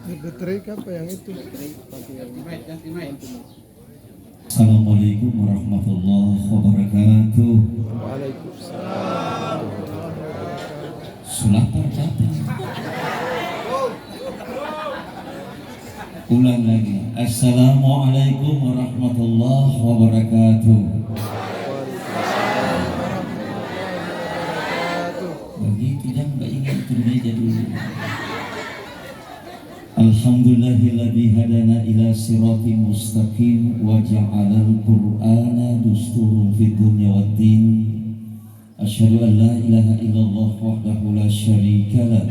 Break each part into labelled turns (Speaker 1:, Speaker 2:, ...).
Speaker 1: Baterai apa yang itu?
Speaker 2: Assalamualaikum warahmatullahi wabarakatuh.
Speaker 1: Waalaikumsalam.
Speaker 2: Sulapar datang. Ulang lagi. Assalamualaikum warahmatullahi wabarakatuh. Begitu jangan nggak ingat itu meja dulu. Alhamdulillahilladzi hadana ila siratin mustaqim wa ja'alal qur'ana dusturun fid dunya waddin. Asyhadu an la ilaha illallah wahdahu la syarika lah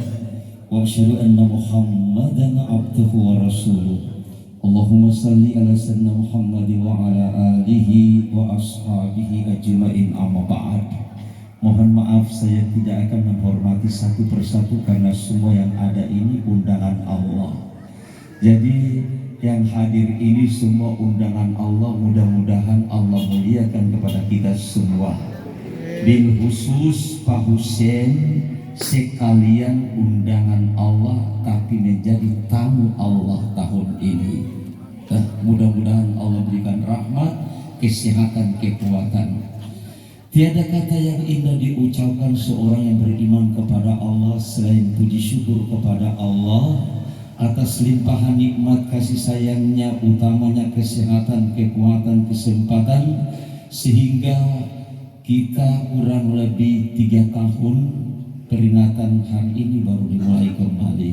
Speaker 2: wa asyhadu anna Muhammadan abduhu wa rasuluh. Allahumma salli ala sayyidina Muhammad wa ala alihi wa ashabihi ajma'in, amma ba'd. Mohon maaf saya tidak akan menghormati satu persatu karena semua yang ada ini undangan Allah. Jadi yang hadir ini semua undangan Allah, mudah-mudahan Allah muliakan kepada kita semua. Bil khusus Pak Husein sekalian undangan Allah tapi menjadi tamu Allah tahun ini. Mudah-mudahan Allah berikan rahmat, kesehatan, kekuatan. Tiada kata yang indah diucapkan seorang yang beriman kepada Allah selain puji syukur kepada Allah atas limpahan nikmat kasih sayangnya, utamanya kesehatan, kekuatan, kesempatan, sehingga kita kurang lebih 3 tahun peringatan hari ini baru dimulai kembali.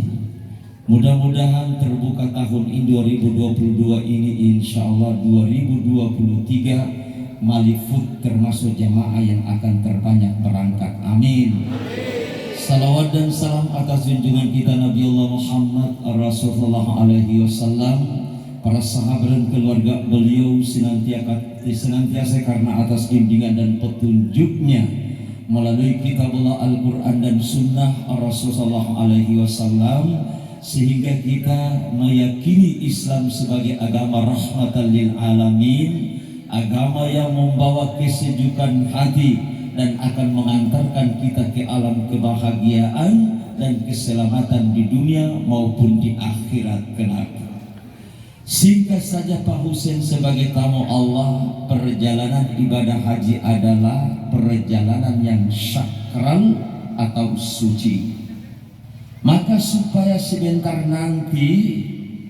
Speaker 2: Mudah-mudahan terbuka tahun ini 2022 ini, insya Allah 2023 Malifut termasuk jamaah yang akan terbanyak berangkat. Amin. Salawat dan salam atas junjungan kita Nabi Allah Muhammad Rasulullah alaihi wasallam, para sahabat dan keluarga beliau senantiasa karena atas bimbingan dan petunjuknya melalui kitab Allah Al-Quran dan Sunnah Rasulullah alaihi wasallam, sehingga kita meyakini Islam sebagai agama rahmatan lil alamin, agama yang membawa kesejukan hati dan akan mengantarkan kita ke alam kebahagiaan dan keselamatan di dunia maupun di akhirat kelak. Singkat saja Pak Husein sebagai tamu Allah, perjalanan ibadah haji adalah perjalanan yang sakral atau suci. Maka supaya sebentar nanti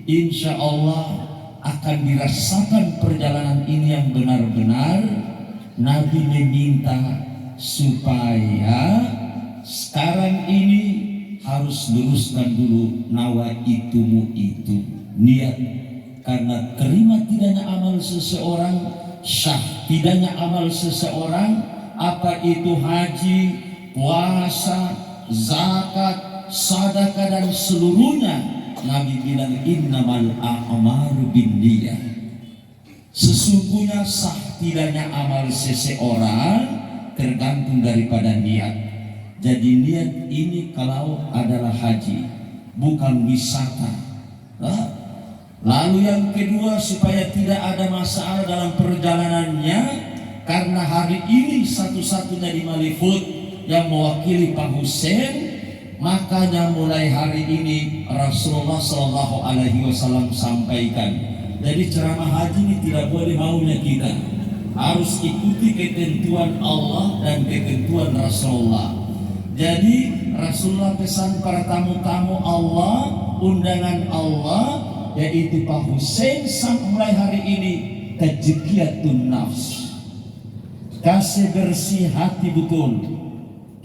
Speaker 2: insya Allah akan dirasakan perjalanan ini yang benar-benar, Nabi meminta supaya sekarang ini harus luruskan dulu nawaitumu itu, niat. Karena terima tidaknya amal seseorang, syah tidaknya amal seseorang, apa itu haji, puasa, zakat, sedekah dan seluruhnya, Nabi bilang innamal a'malu binniyah. Sesungguhnya sah tidaknya amal seseorang tergantung daripada niat. Jadi niat ini kalau adalah haji, bukan wisata. Lalu yang kedua, supaya tidak ada masalah dalam perjalanannya, karena hari ini satu-satunya di Malifut yang mewakili Pak Husein, makanya mulai hari ini Rasulullah Shallallahu Alaihi Wasallam sampaikan, jadi ceramah haji ini tidak boleh maunya kita, harus ikuti ketentuan Allah dan ketentuan Rasulullah. Jadi Rasulullah pesan para tamu-tamu Allah, undangan Allah, yaitu Pak Husein mulai hari ini tazkiyatun nafs, kasih bersih hati betul.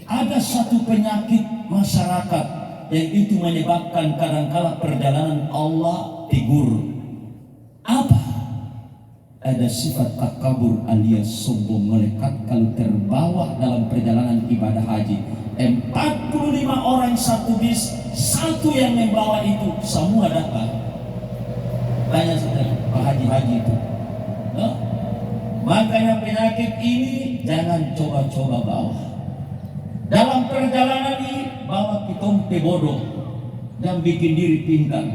Speaker 2: Ada satu penyakit masyarakat yang itu menyebabkan kadangkala perjalanan Allah tigur. Apa? Ada sifat takabur alias sombong melekat kalau terbawa dalam perjalanan ibadah haji. 45 orang satu bis, satu yang membawa itu semua dapat. Banyak sekali Pak Haji itu. Makanya penyakit ini jangan coba-coba bawa. Dalam perjalanan ini bawa pitompe bodoh, dan bikin diri pintar.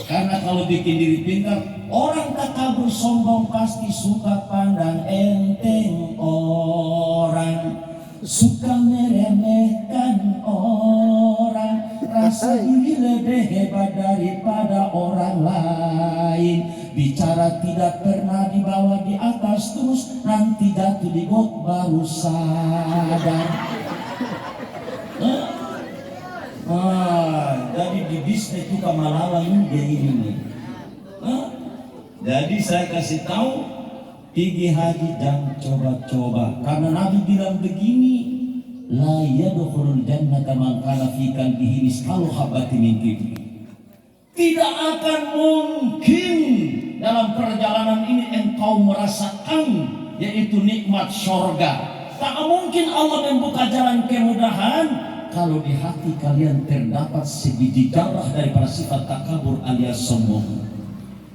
Speaker 2: Karena kalau bikin diri pintar, orang takabur sombong pasti suka pandang enteng orang, suka meremehkan orang, merasa diri lebih hebat daripada orang lain. Bicara tidak pernah dibawa di atas, terus nanti jatuh di got baru sadar. Jadi di bisnis itu kamalawan dia ini nih. Jadi saya kasih tahu, pergi haji jangan coba-coba, karena Nabi bilang begini, la yadkhulul jannata man kana fi qalbihi misqalu habatin min kibr. Tidak akan mungkin dalam perjalanan ini engkau merasakan yaitu nikmat surga. Tak mungkin Allah membuka jalan kemudahan kalau di hati kalian terdapat sebiji darah daripada sifat takabur alias sombong.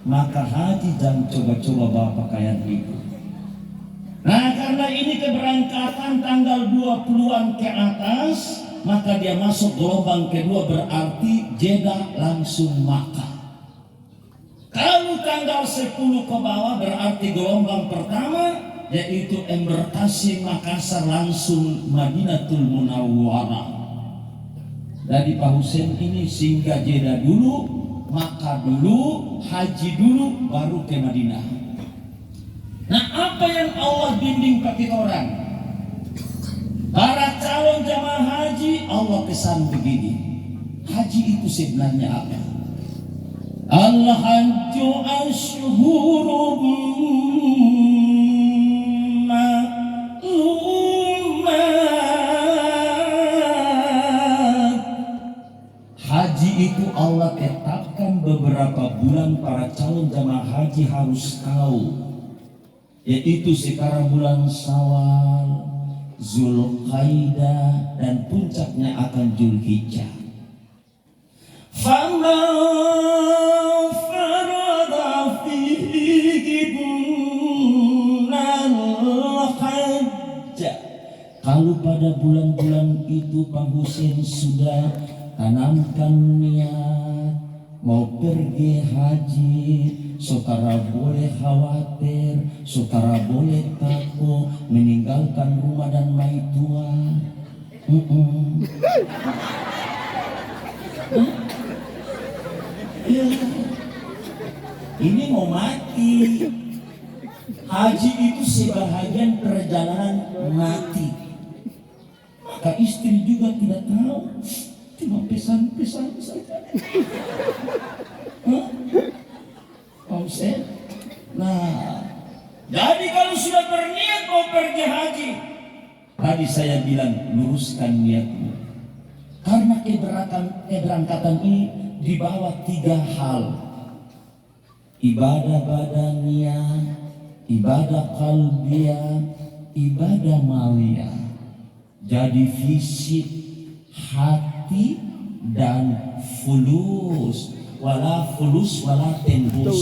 Speaker 2: Maka haji jangan coba-coba bawa pakaian itu. Nah, karena ini keberangkatan tanggal 20-an ke atas, maka dia masuk gelombang kedua, berarti Jeddah langsung Makkah. Kalau tanggal 10 ke bawah berarti gelombang pertama, yaitu embarkasi Makassar langsung Madinatul Munawwarah. Jadi Pak Husain ini singgah Jeddah dulu, Makkah dulu, haji dulu, baru ke Madinah. Nah, apa yang Allah bimbing pakai orang? Para calon jamaah haji, Allah pesan begini. Haji itu sebenarnya apa? Al-hajju ashhurum ma'lumat. Haji itu Allah tetapkan beberapa bulan para calon jamaah haji harus tahu. Yaitu sekarang bulan Syawal, Zulqaidah, dan puncaknya akan Zulhijjah. Faman farada fihinnal hajj. Kalau pada bulan-bulan itu Pak Husain sudah tanamkan niat mau pergi haji, saudara boleh khawatir, saudara boleh takut, meninggalkan rumah dan maitua. Ya. Ini mau mati. Haji itu sebahagian perjalanan mati. Maka istri juga tidak tahu, cuma pesan-pesan saja. Nah, jadi kalau sudah berniat mau pergi haji, tadi saya bilang luruskan niatmu. Karena keberangkatan ini dibawa 3 hal: ibadah badaniah, ibadah qalbiyah, ibadah maliyah. Jadi fisik, hati, dan fulus. Wala fulus wala tembus.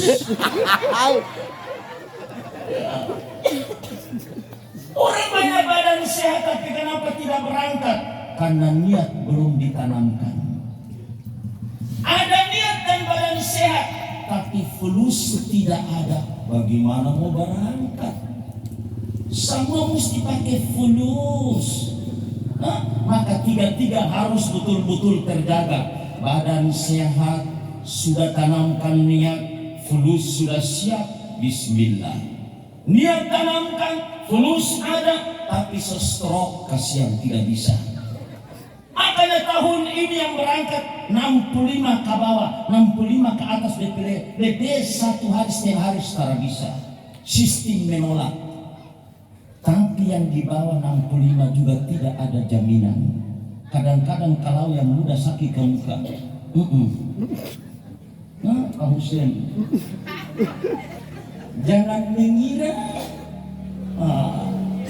Speaker 2: Orang banyak badan sehat tapi kenapa tidak berangkat? Karena niat belum ditanamkan. Ada niat dan badan sehat tapi fulus tidak ada. Bagaimana mau berangkat? Semua mesti pakai fulus. Maka 3 harus betul-betul terjaga. Badan sehat, sudah tanamkan niat, fulus sudah siap, bismillah. Niat tanamkan, fulus ada, tapi se-stroke kasihan tidak bisa. Makanya tahun ini yang berangkat 65 ke bawah, 65 ke atas DPD 1 hari setiap hari setara bisa. Sistem menolak. Tapi yang di bawah 65 juga tidak ada jaminan. Kadang-kadang kalau yang muda sakit ke muka. Nah, Pak Husain, jangan mengira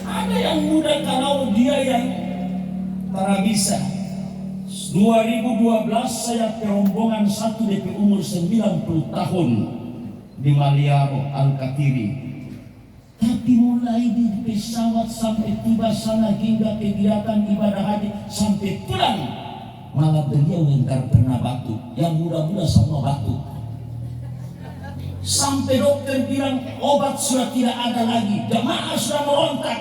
Speaker 2: ada yang muda kalau dia yang tak bisa. 2012 saya perombongan satu DP umur 90 tahun di Maliaro Al-Katiri. Tapi mulai di pesawat sampai tiba sana hingga kegiatan ibadah haji sampai pulang, malah beliau yang tak pernah batuk, yang muda-muda semua batuk. Sampai dokter bilang obat sudah tidak ada lagi, jamaah sudah merontak.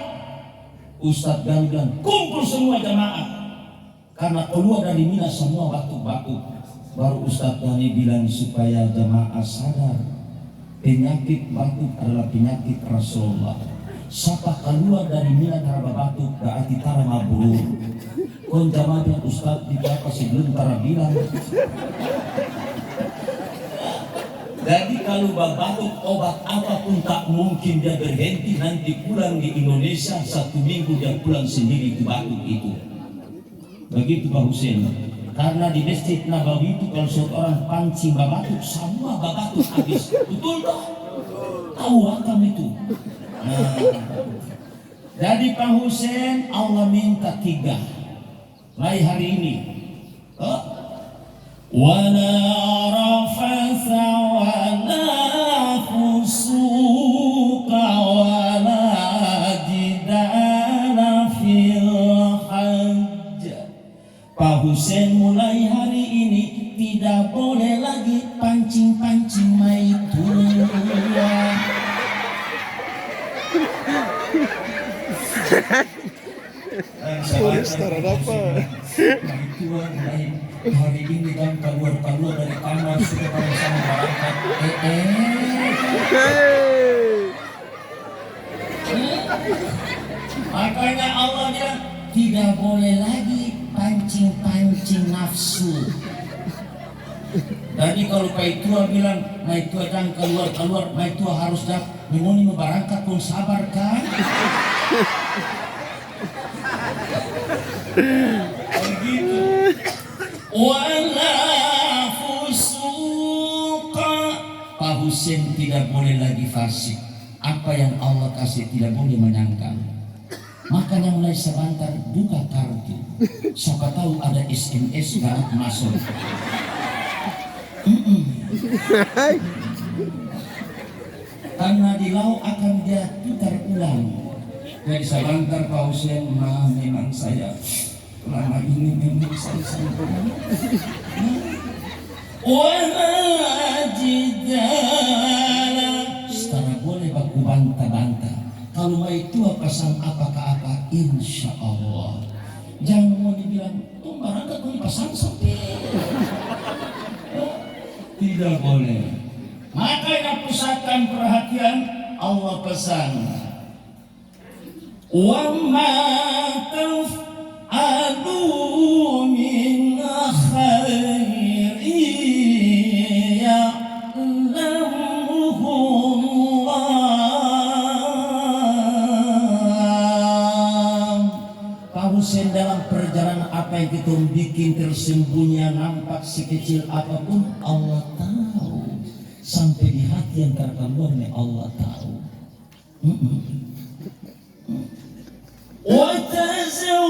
Speaker 2: Ustadz Gali bilang kumpul semua jamaah. Karena keluar dari Mina semua batuk-batuk. Baru Ustadz Dhani bilang supaya jamaah sadar, penyakit batuk adalah penyakit Rasulullah. Siapa keluar dari Mina karena batuk berarti tara mabrur. Kon jamaah Ustadz dikapa sebelum tara bilang. Jadi kalau batuk obat apapun tak mungkin dia berhenti, nanti pulang di Indonesia 1 minggu dia pulang sendiri ke batuk itu. Begitu Pak Hussein. Karena di Masjid Nabawi itu kalau seorang pancing batuk semua batuk habis. Betul tak? Tahu akam itu. Nah, jadi Pak Hussein Allah minta 3 mulai hari ini. Wala rafasa wala fusuqa wala jidala fil hajj. Pak Hussein mulai hari ini tidak boleh lagi pancing-pancing maitua.
Speaker 1: Restoran apa?
Speaker 2: Maitua mulai hari ini kan keluar dari kamar sudah sama berangkat. Makanya Allah bilang tidak boleh lagi pancing-pancing nafsu. Jadi kalau Maitua bilang Maitua jangan keluar, Maitua harus dah memoni berangkat pun sabar kan? Begitu. Wala fusuqa. Pak Hussein tidak boleh lagi fasik. Apa yang Allah kasih tidak boleh menyangkal. Makanya mulai sebentar buka kartu. Siapa tahu ada SMS baru masuk. Karena di laut akan dia putar ulang. Jadi sebentar Pak Hussein, memang saya lama ini memang saya sempurna. Wajidala. Sekarang boleh baku bantah-bantah. Kalau mau tua pasang apa ke apa, insya Allah. Jangan mau dibilang, tuh barangkali kau pasang sampai. Tidak boleh. Makanya pusatkan perhatian, Allah pesan. Wa ma taf'alu min khairin ya'lamuhu Allah. Pak Hussein dalam perjalanan apa yang kita bikin tersembunyi nampak sekecil apapun Allah tahu. Sampai di hati yang terkandungnya Allah tahu. Watazawwadu,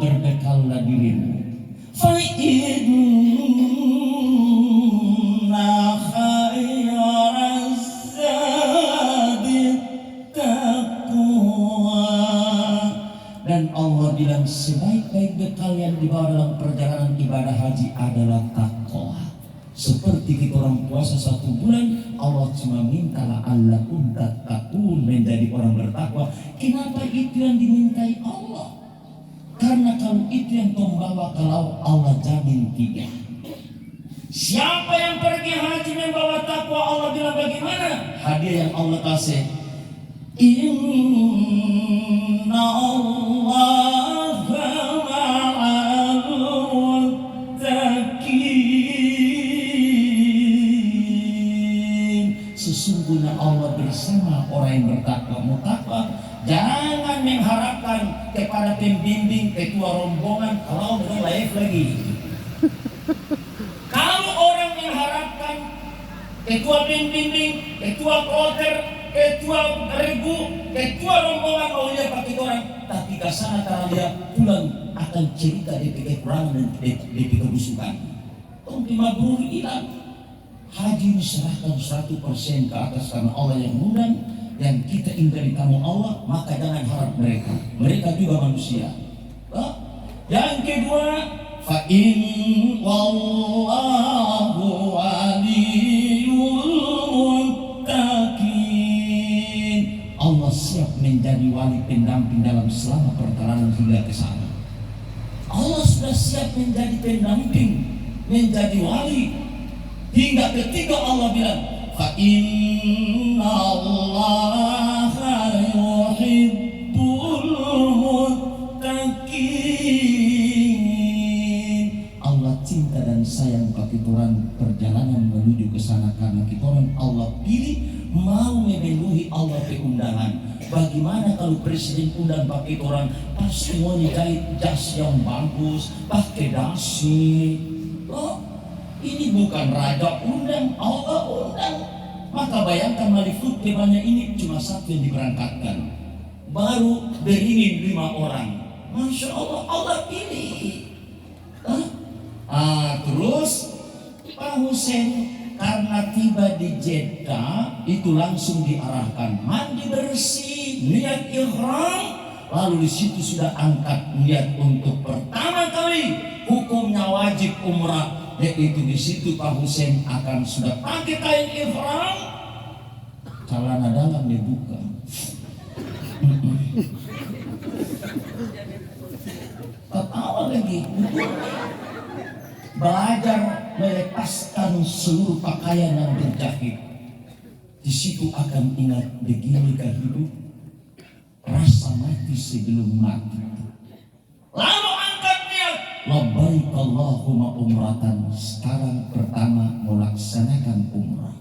Speaker 2: berbekallah dirimu. Fa inna khairaz zadi taqwa. Dan Allah bilang sebaik-baik bekal yang dibawa dalam perjalanan ibadah haji adalah takwa. Seperti kita orang puasa 1 bulan, Allah cuma mintalah allakum tattaqun, menjadi orang bertakwa. Kenapa itu yang dimintai Allah? Karena kalau itu yang membawa ke laut, Allah jamin 3. Siapa yang pergi haji membawa takwa, Allah bilang bagaimana? Hadiah yang Allah kasih. Inna Allah ma'al muttaqin. Sesungguhnya Allah bersama orang yang bertakwa. Mutakwa, jangan mengharapkan kepada pembimbing, ketua rombongan, kalau bukan live lagi. Kalau orang mengharapkan ketua pembimbing, ketua kloter, ketua regu, ketua rombongan mau lihat pakai orang, tapi kesana kalau dia pulang akan cerita DP kekurangan dan DP kebusukan. Tongki mabrur hilang. Haji diserahkan 100% ke atas karena Allah yang mengundang, dan kita ingin tamu Allah, maka jangan harap mereka. Mereka juga manusia. Yang kedua, fa in wallahu waliyul muttaqin. Allah siap menjadi wali pendamping dalam selama bersama perjalanan hingga ke sana. Allah sudah siap menjadi pendamping, menjadi wali. Hingga ketika Allah bilang, fa inna Allaha yuhibbul muttaqin. Allah cinta dan sayang kitoran perjalanan menuju ke sana karena kitoran Allah pilih mau memenuhi Allah ke undangan. Bagaimana kalau presiden undang pakai orang pas semuanya jahit jas yang bagus, pakai dasi. Oh, ini bukan raja undang, Allah undang. Maka bayangkan Malifut temannya ini cuma satu yang diberangkatkan. Baru beringin 5 orang. Masya Allah, Allah pilih. Terus Pak Hussein karena tiba di Jeddah itu langsung diarahkan mandi bersih, niat ihram, lalu di situ sudah angkat niat untuk pertama kali hukumnya wajib umrah, yaitu di situ Pak Hussein akan sudah pakai kain ihram, celana dalam dibuka. Ketawa lagi. Belajar melepaskan seluruh pakaian yang berjahit. Di situ akan ingat begini hidup, rasa mati sebelum mati. Lalu angkat niat, labbaik Allahumma umratan. Sekarang pertama melaksanakan umrah.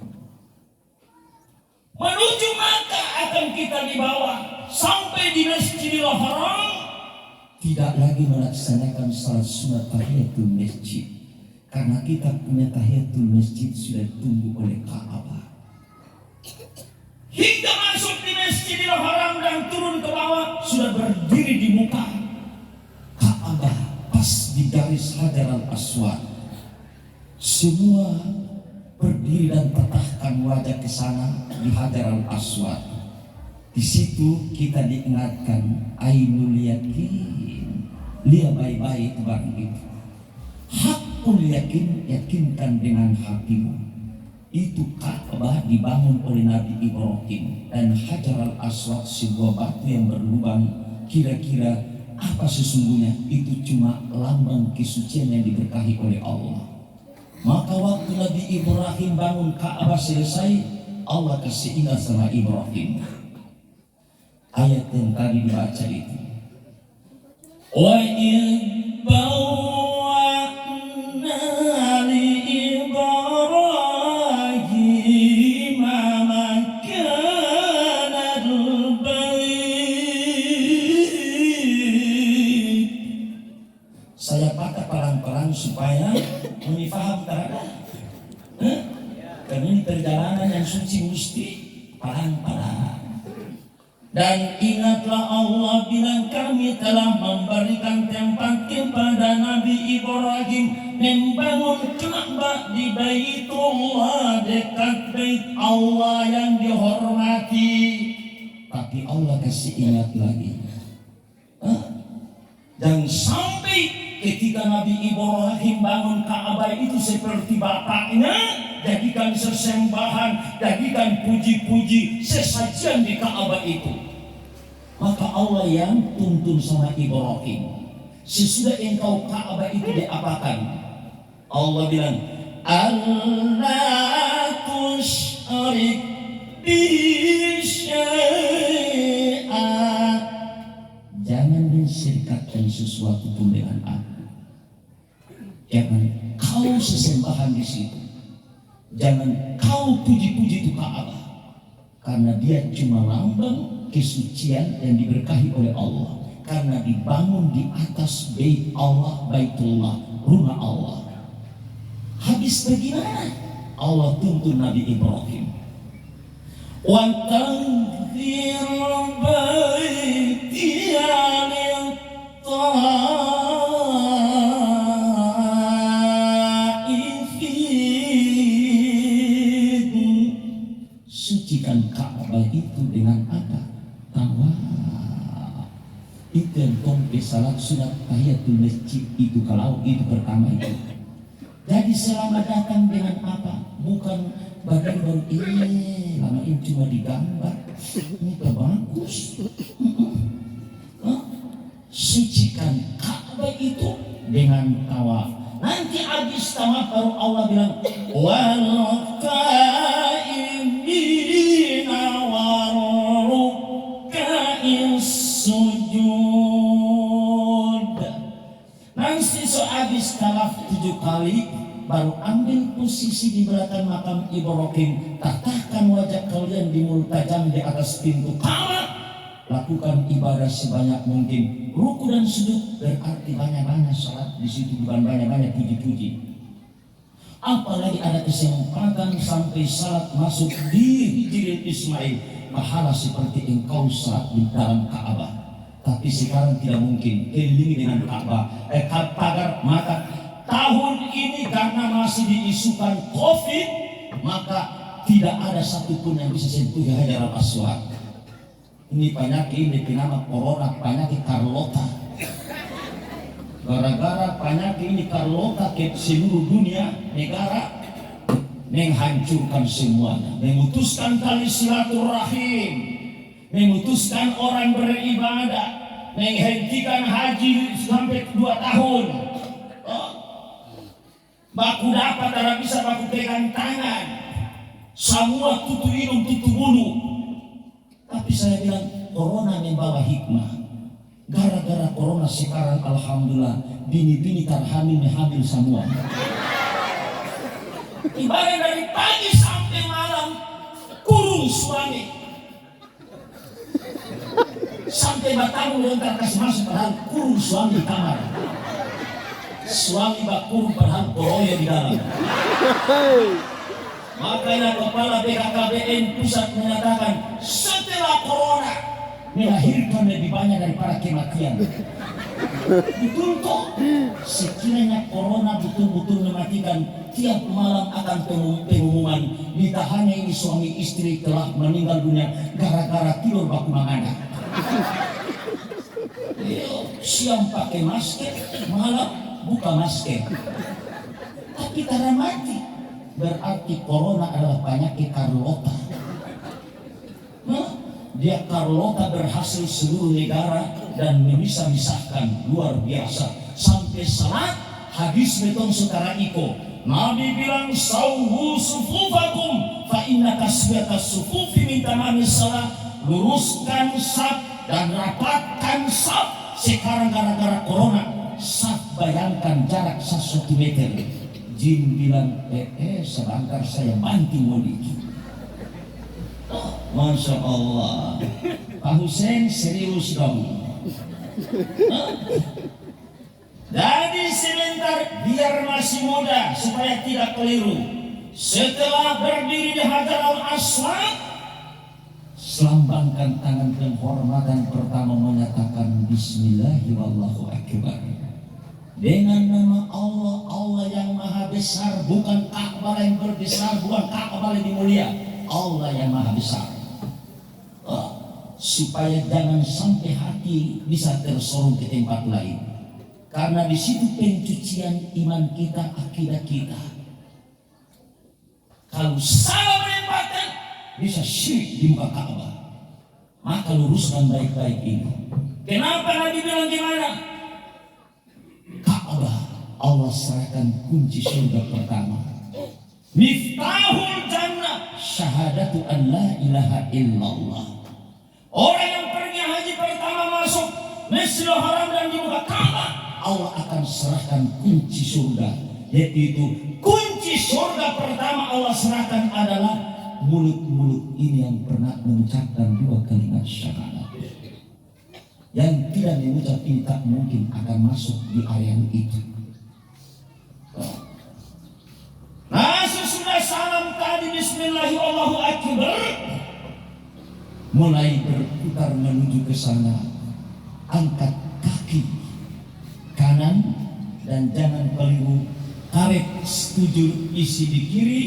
Speaker 2: Menuju Makkah akan kita dibawa sampai di Masjidil Haram. Tidak lagi melaksanakan salat sunat tahiyatul masjid. Karena kita punya tahiyatul masjid sudah ditunggu oleh Ka'bah. Hingga masuk di Masjidil Haram dan turun ke bawah sudah berdiri di muka Ka'bah pas di garis Hajar al-Aswad. Semua berdiri dan tetapkan wajah ke sana di Hajar al-Aswad. Di situ kita diingatkan ainul yakin, lihat baik-baik barang itu. Hakul yakin, yakinkan dengan hatimu. Itu Ka'bah dibangun oleh Nabi Ibrahim dan Hajar al-Aswad sebuah batu yang berlubang. Kira-kira apa sesungguhnya? Itu cuma lambang kesucian yang diberkahi oleh Allah. Maka waktu Nabi Ibrahim bangun Ka'bah selesai, Allah kasih ingat sama Ibrahim ayat yang tadi dibaca itu. Wa in bawwa'na li Ibrahim makanal bait. Saya patah pelan-pelan supaya menifaham terhadap karena ini perjalanan yang suci mesti pelan-pelan. Dan ingatlah Allah bilang kami telah memberikan tempat kepada Nabi Ibrahim membangun Ka'bah di Baitullah, dekat Bait Allah yang dihormati. Tapi Allah kasih ingat lagi, dan sampai ketika Nabi Ibrahim bangun Ka'bah itu seperti bapaknya, jadikan sesembahan, jadikan puji-puji, sesajian di Ka'bah itu. Maka Allah yang tuntun sama Ibrahim, sesudah engkau Ka'bah itu diapakan? Allah bilang, Allah tusyrik bi syai'a. Jangan mensyirikatkan sesuatu pun dengan aku. Jangan kau sesembahan di situ. Jangan kau puji-puji itu Ka'bah, karena dia cuma lambang kesucian yang diberkahi oleh Allah, karena dibangun di atas Bait Allah, Baitullah, rumah Allah. Habis bagaimana? Allah tuntun Nabi Ibrahim, wa tanzir baiti sucikan Ka'bah itu dengan apa? Tawaf. Itu yang kompe salat sunat tahiyatul masjid itu, kalau itu pertama itu. Jadi selamat datang dengan apa? Bukan bagian baru ini, lama ini cuma digambar. Ini bagus. sucikan Ka'bah itu dengan tawaf. Nanti habis tawaf baru Allah bilang wal qaimina waruka'is sujud. Nanti so habis tawaf 7 kali baru ambil posisi di belakang makam Ibrahim, tatahkan wajah kalian di multajam di atas pintu Ka'bah, lakukan ibadah sebanyak mungkin. Ruku dan sujud berarti banyak-banyak salat di situ, bukan banyak-banyak puji-puji. Apalagi ada kesempatan sampai salat masuk di Hijril Ismail, pahala seperti engkau salat di dalam Ka'bah. Tapi sekarang tidak mungkin kelilingi dengan Ka'bah, pagar. Maka tahun ini karena masih diisukan COVID, maka tidak ada satupun yang bisa sentuh Hajar al-Aswad. Ini penyakit ini bernama corona, penyakit Carlota. Gara-gara penyakit ini Carlota ke seluruh dunia negara, menghancurkan semuanya, memutuskan tali silaturahim, memutuskan orang beribadah, menghentikan haji sampai 2 tahun. Baku dapat tidak bisa baku pegang tangan, semua tutup hidung, tutup mulut. Tapi saya bilang corona membawa hikmah. Gara-gara corona sekarang alhamdulillah bini-bini terhamil hamil semua. Ibarat dari pagi sampai malam kurung suami. Sampai batamu lontar kasih masuk padahal kurung suami di kamar. Suami bakurung padahal koroya di dalam. Makanya kepala BKKBN pusat menyatakan setelah corona melahirkan lebih banyak daripada kematian. Betul toh? Sekiranya corona betul-betul mematikan, tiap malam akan pengumuman ditahannya ini suami istri telah meninggal dunia gara-gara tidur baku mangana. Siang pakai masker, malam buka masker. Tapi karena mati, berarti corona adalah penyakit Carlota. Dia Carlota berhasil seluruh negara dan bisa misahkan luar biasa. Sampai salat hadis beton setara iko. Nabi bilang sawwu sufufakum fa inna kasbiyatas sufufi min tamamis salat. Luruskan saf dan rapatkan saf. Sekarang gara-gara corona, saf bayangkan jarak 1 meter. Jin bilang, sebentar saya banting modi. Masya Allah, Pak Hussein serius dong. Jadi sebentar biar masih muda supaya tidak keliru. Setelah berdiri di Hajar al-Aswad, selambangkan tangan penghormatan pertama menyatakan Bismillahirrahmanirrahim. Dengan nama Allah, Allah yang maha besar, bukan Ka'bah yang berbesar, bukan Ka'bah yang mulia, Allah yang maha besar. Supaya jangan sampai hati bisa tersorong ke tempat lain. Karena di situ pencucian iman kita, akidah kita. Kalau salah menempatkan, bisa syirik di muka Ka'bah. Maka luruskan baik-baik ini. Kenapa Nabi bilang gimana? Ka'bah Allah serahkan kunci surga pertama. Miftahul jannah syahadatu an la ilaha illallah. Orang yang pergi haji pertama masuk Masjidil Haram dan di muka Ka'bah, Allah akan serahkan kunci surga. Yaitu kunci surga pertama Allah serahkan adalah mulut-mulut ini yang pernah mengucapkan 2 kalimat syahadat. Yang tidak mengucap ini tak mungkin akan masuk di area itu. Nah, sesudah salam tadi Bismillahirrahmanirrahim, mulai berputar menuju ke sana. Angkat kaki kanan dan jangan keliru karet 7 isi di kiri.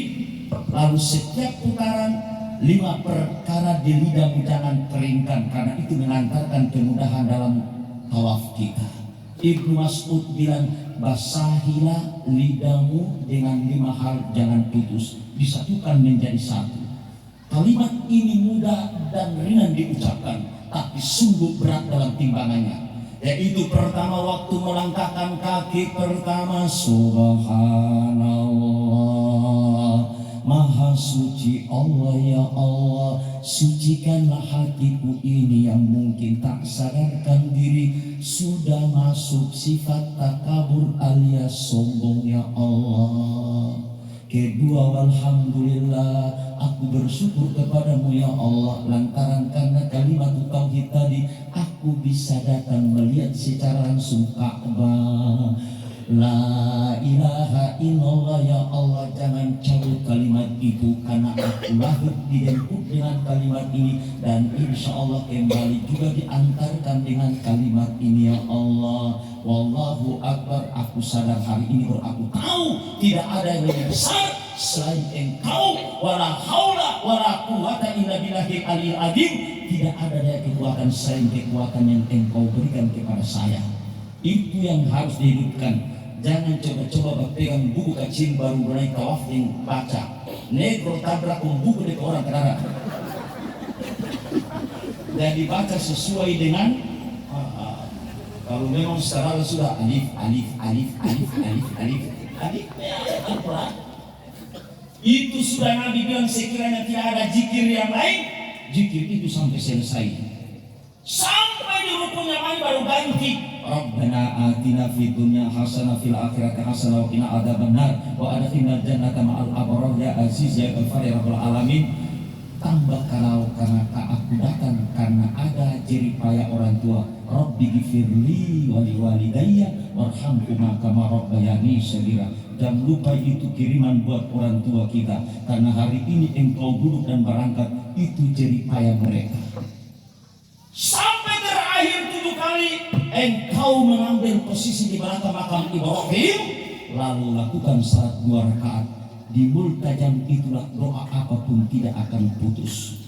Speaker 2: Lalu setiap putaran 5 perkara di lidahmu jangan keringkan, karena itu mengantarkan kemudahan dalam tawaf kita. Ibnu Mas'ud bilang basahilah lidahmu dengan 5 hal, jangan putus, disatukan menjadi satu. Kalimat ini mudah dan ringan diucapkan, tapi sungguh berat dalam timbangannya. Yaitu pertama waktu melangkahkan kaki pertama, subhanallah, maha suci Allah ya Allah, sucikanlah hatiku ini yang mungkin tak sadarkan diri sudah masuk sifat takabur alias sombong ya Allah. Kedua, walhamdulillah, aku bersyukur kepadamu ya Allah lantaran karena kalimat tauhid tadi aku bisa datang melihat secara langsung Ka'bah. La ilaha illallah ya Allah, jangan cabut kalimat itu karena aku lahir dijemput dengan kalimat ini dan insya Allah kembali juga diantarkan dengan kalimat ini ya Allah. Wallahu akbar, aku sadar hari ini baru aku tahu tidak ada yang lebih besar selain Engkau. Wala haula wala quwata illa billahil aliyil azim, tidak ada daya kekuatan selain kekuatan yang Engkau berikan kepada saya. Itu yang harus dihidupkan. Jangan coba-coba berpegang buku kecil baru mulai tawaf yang baca. Negro tabrak buku dari orang kenara. Dan dibaca sesuai dengan kalau memang secara sudah alif alif alif alif alif alif alif Al-Quran. Itu sudah Nabi bilang sekiranya tidak ada zikir yang lain, zikir itu sampai selesai. Sampai di rukunnya mana baru ganti. Rabbana atina fid dunya hasanah fil akhirati hasanah wa qina adzabannar wa adkhilnal jannata ma'al abrar ya aziz ya ghafar ya rabbal alamin. Tambah kalau karena aku datang karena ada jeripaya orang tua. Rabbi ghfirli wa liwalidayya warhamhuma kama rabbayani shaghira. Jangan lupa itu kiriman buat orang tua kita karena hari ini engkau duduk dan berangkat, itu jeripaya mereka. Sampai terakhir 7 kali engkau mengambil posisi di belakang makam Ibrahim, lalu lakukan salat 2 rakaat. Di multajam itulah doa apapun tidak akan putus.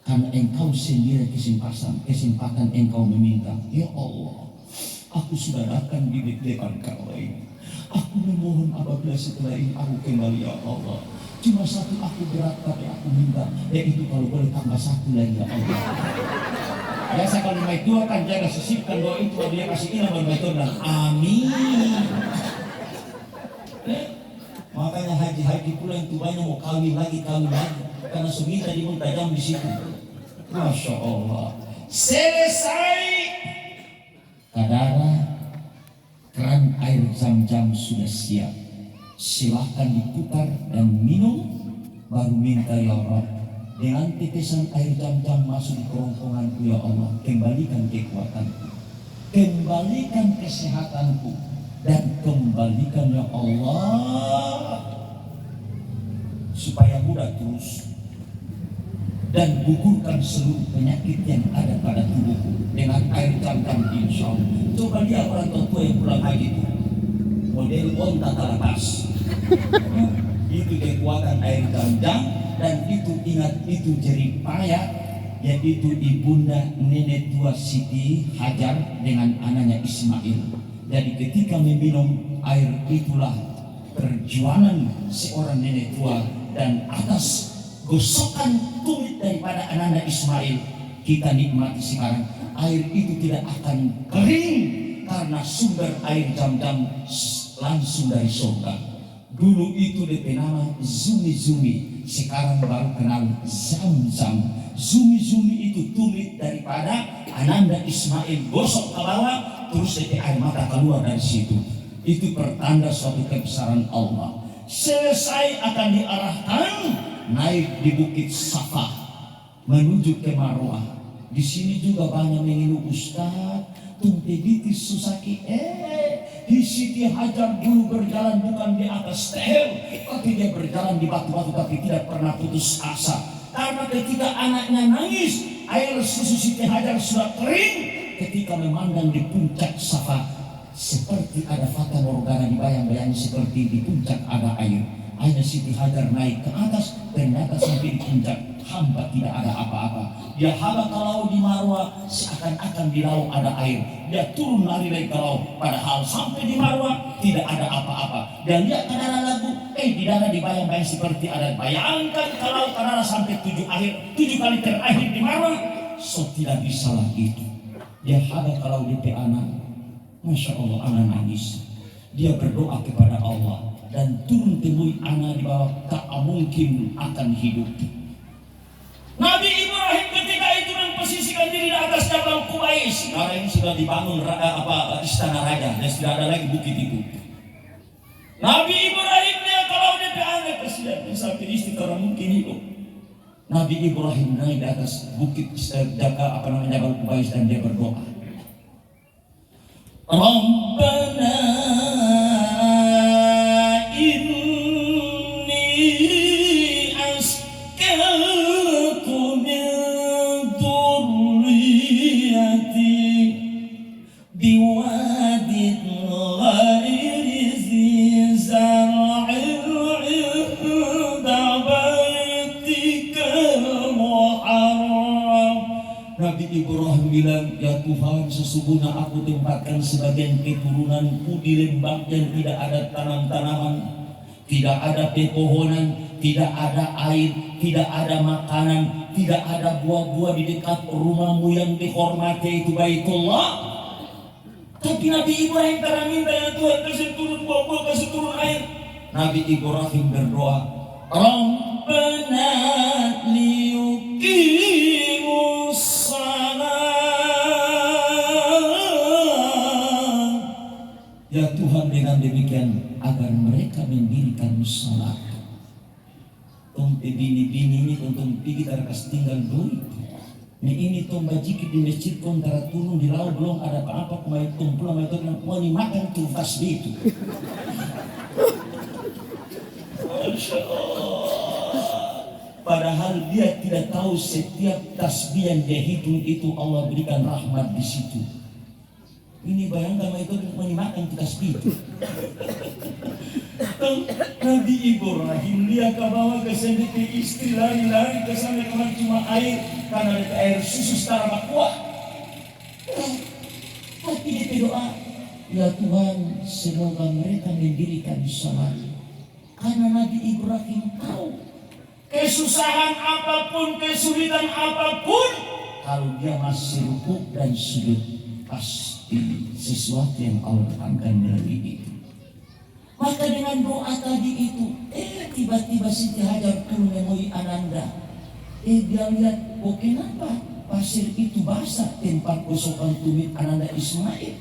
Speaker 2: Karena engkau sendiri kesempatan engkau meminta, ya Allah, aku sudah datang di depan Ka'bah ini. Aku memohon apabila setelah ini aku kembali ya Allah. Cuma satu aku berat tapi aku minta, yaitu kalau boleh tambah 1 lagi ya Allah. Biasa kalau main dua kan jaga sisipkan doa itu dia kasih ilah baru main dan amin. Makanya haji pula yang tuanya mau kawin lagi karena suminta di muntajam di situ. Masya Allah. Selesai. Kadara keran air zam-zam sudah siap. Silahkan diputar dan minum. Baru minta ya Allah, dengan tetesan air zam-zam masuk di kerongkonganku ya Allah, kembalikan kekuatanku, kembalikan kesehatanku, dan kembalikan ya Allah supaya mudah terus, dan gugurkan seluruh penyakit yang ada pada tubuhku dengan air zam-zam insya Allah. Coba lihat orang tua yang pulang haji itu model onta talapas. Itu kekuatan air zam-zam. Dan itu ingat, itu jeripaya, yaitu ibunda nenek tua Siti Hajar dengan anaknya Ismail. Jadi ketika meminum air itulah perjuangan seorang nenek tua, dan atas gosokan tumit daripada anaknya Ismail kita nikmati sekarang. Air itu tidak akan kering karena sumber air zam-zam langsung dari surga. Dulu itu DP nama Zumi-Zumi, sekarang baru kenal Zam-Zam. Zumi-Zumi itu tumit daripada ananda Ismail gosok ke bawah, terus DP air mata keluar dari situ. Itu pertanda suatu kebesaran Allah. Selesai akan diarahkan naik di Bukit Safa menuju ke Marwah. Di sini juga banyak mengeluh, Ustaz, tumpegitis susaki. Di Siti Hajar dulu berjalan bukan di atas tehel, tapi dia berjalan di batu-batu, tapi tidak pernah putus asa. Karena ketika anaknya nangis, air susu Siti Hajar sudah kering. Ketika memandang di puncak Safa, seperti ada fata morgana, dibayang-bayang seperti di puncak ada air. Akhirnya Siti Hajar naik ke atas, ternyata sampai di puncak hamba tidak ada apa-apa. Dia haba ke laut di Marwah, seakan-akan di laut ada air. Dia turun lari dari ke laut, padahal sampai di Marwah tidak ada apa-apa. Dia lihat kadara lagu, di dana dibayang-bayang seperti ada. Bayangkan kalau kadara sampai 7 kali terakhir di Marwah, so tidak bisa lah itu. Dia ada kalau DP anak, Masya Allah anak nangis. Dia berdoa kepada Allah dan turun temui anak di bawah, tak mungkin akan hidup. Nabi Ibrahim ketika itu memposisikan diri di atas Jabal Qubais. Sekarang ini sudah dibangun istana raja dan sudah ada lagi bukit itu. Nabi Ibrahim dia kalau DP anak presiden sampai istiqamah mungkin hidup. Nabi Ibrahim naik di atas bukit Jabal Qubais dan dia berdoa. Rabbana inni askantu min dhurriyyati biwadin ghairi zi zar'in 'inda baitikal muharram. Nabi Ibrahim bilang, ya Tuhan, sesungguhnya aku tempatkan sebagian keturunanku di lembah yang tidak ada tanam-tanaman, tidak ada pepohonan, tidak ada air, tidak ada makanan, tidak ada buah-buah di dekat rumahmu yang dihormati itu Baitullah. Tapi Nabi Ibrahim karena minta ya Tuhan kasih turun buah-buah, kasih turun air. Nabi Ibrahim berdoa, Rabbana liyuqimus shalah. Ya Tuhan, dengan demikian agar mereka mendirikan salat. Tompe bini-bini ini tonton pergi tarkas tinggal doi. Ini tomba jikit di masjid kontara turun di laut belum ada apa-apa kumai tumpul sama itu mau makan tuh tasbih itu. Masya Allah. Padahal dia tidak tahu setiap tasbih yang dia hitung itu Allah berikan rahmat di situ. Ini bayangkan itu menyimakkan tasbih itu. Nabi Ibrahim dia ke bawah ke sini ke istri lari ke sana karena cuma air karena ada air susu setara bakwa. Tapi dia berdoa, ya Tuhan semoga mereka mendirikan salat. Karena Nabi Ibrahim tahu kesusahan apapun, kesulitan apapun, kalau dia masih rukuk dan sujud pasti sesuatu yang Allah akan melalui itu. Maka dengan doa tadi itu, tiba-tiba Siti Hajar turun menemui Ananda. Dia lihat, oh kenapa pasir itu basah tempat gosokan tumit Ananda Ismail.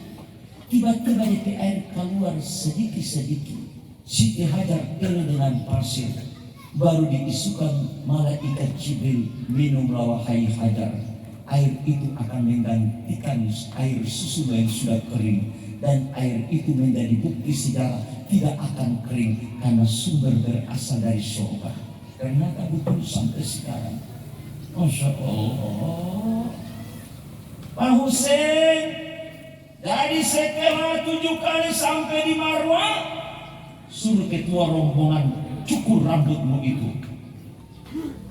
Speaker 2: Tiba-tiba dari air keluar sedikit-sedikit. Siti Hajar penuh dengan pasir. Baru diisukan malaikat Jibril, minumlah wahai Hajar. Air itu akan menggantikan air susu yang sudah kering. Dan air itu menjadi bukti sejarah tidak akan kering karena sumber berasal dari surga. Ternyata betul sampai sekarang. Masya Allah. Pak Hussein, dari setelah 7 kali sampai di Marwah, suruh ketua rombongan cukur rambutmu itu.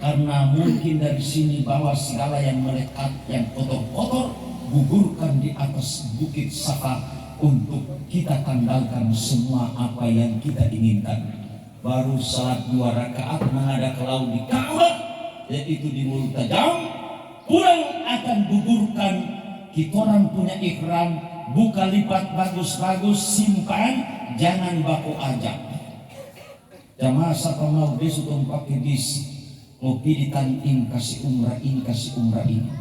Speaker 2: Karena mungkin dari sini bawa segala yang melekat, yang kotor-kotor, gugurkan di atas bukit Safa untuk kita tanggalkan semua apa yang kita inginkan. Baru salat 2 rakaat menghadap ke laut di Ka'bah, yaitu di Multajam, pulang akan gugurkan kitoran punya ikhram, buka lipat bagus-bagus, simpan, jangan baku ajak. Jamaah siapa mau besok pakai bis, mau pilih tanting kasih umrah ini, kasih umrah ini.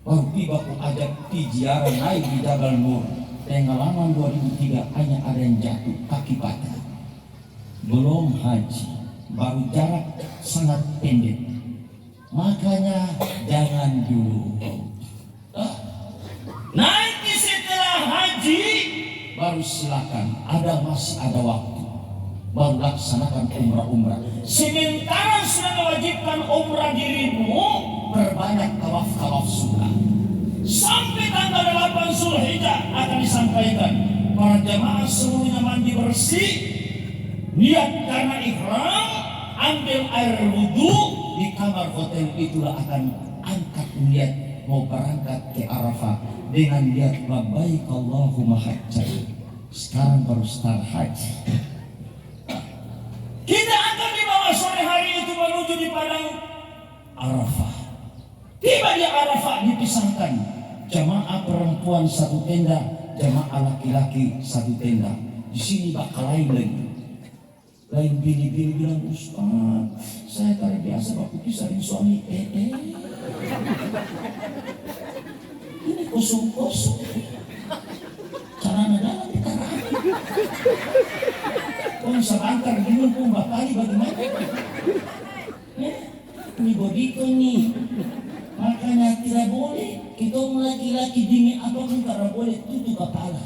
Speaker 2: Baru tiba aku ajak tijiara naik di Jabal Nur. Pengalaman 2003 hanya ada yang jatuh kaki patah. Belum haji, baru jarak sangat pendek. Makanya jangan dulu. Nanti setelah haji baru silakan. Masih ada waktu. Baru laksanakan umrah. Sementara sudah mewajibkan umrah dirimu, berbanyak tawaf sunnah. Sampai tanggal 8 Zulhijjah akan disampaikan para jamaah seluruhnya mandi bersih, niat karena ikhram, ambil air wudhu di kamar hotel itulah akan angkat niat mau berangkat ke Arafah dengan niat labbaik Allahumma hajjan. Sekarang baru start haji. Kita akan dibawa sore hari itu menuju di padang Arafah. Tiba di Arafah dipisahkan jamaah perempuan satu tenda, jamaah laki-laki satu tenda. Di sini bakal lain lagi. Lain bini-bini bilang, Ustaz, saya tak biasa Bapak kisah dengan suami. Ini kosong-kosong. Caranya dalam kita rapi. Kau sebentar gini pun Bapak ini bagaimana? Ini bodiko nih. Makanya tidak boleh kita laki-laki dingin apapun tidak boleh tutup kepala.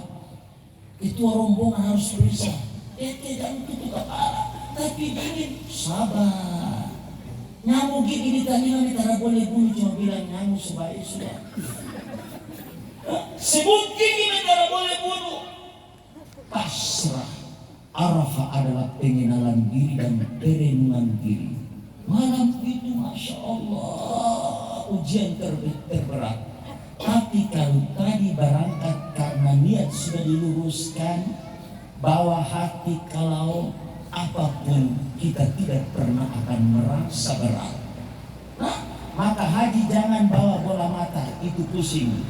Speaker 2: Itu rombongan harus berusaha. Jangan tutup kepala, tapi dingin, sabar. Nyamuk gigi ditanya tidak boleh bunuh, cuma bilang nyamuk sebaik sudah. Sebut gigi tidak boleh bunuh. Pasrah. Arafah adalah pengenalan diri dan perenungan diri. Malam itu Masya Allah ujian terberat. Tapi kalau tadi berangkat karena niat sudah diluruskan, bawa hati kalau apapun kita tidak pernah akan merasa berat. Maka haji jangan bawa bola mata, itu pusing.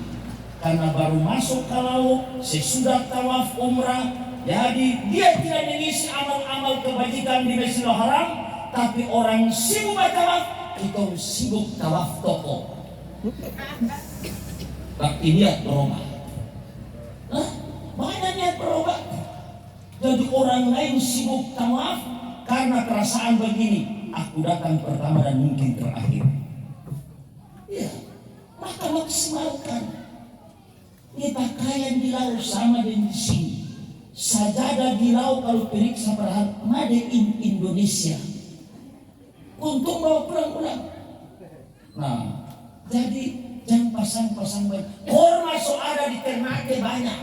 Speaker 2: Karena baru masuk kalau sesudah tawaf umrah, jadi dia tidak mengisi amal-amal kebajikan di Masjidil Haram, tapi orang sibuk tawaf, kita sibuk tawaf toko. Tapi niat berubah. Banyak niat berubah. Jadi orang lain sibuk tawaf karena perasaan begini, aku datang pertama dan mungkin terakhir. Ya, maka maksimalkan. Ini pakaian di laut sama dengan di sini. Sajadah di laut kalau periksa perhal made in Indonesia. Untung bawa pulang-pulang. Nah, jadi jangan pasang-pasang banyak. Orang masuk ada di Ternate banyak.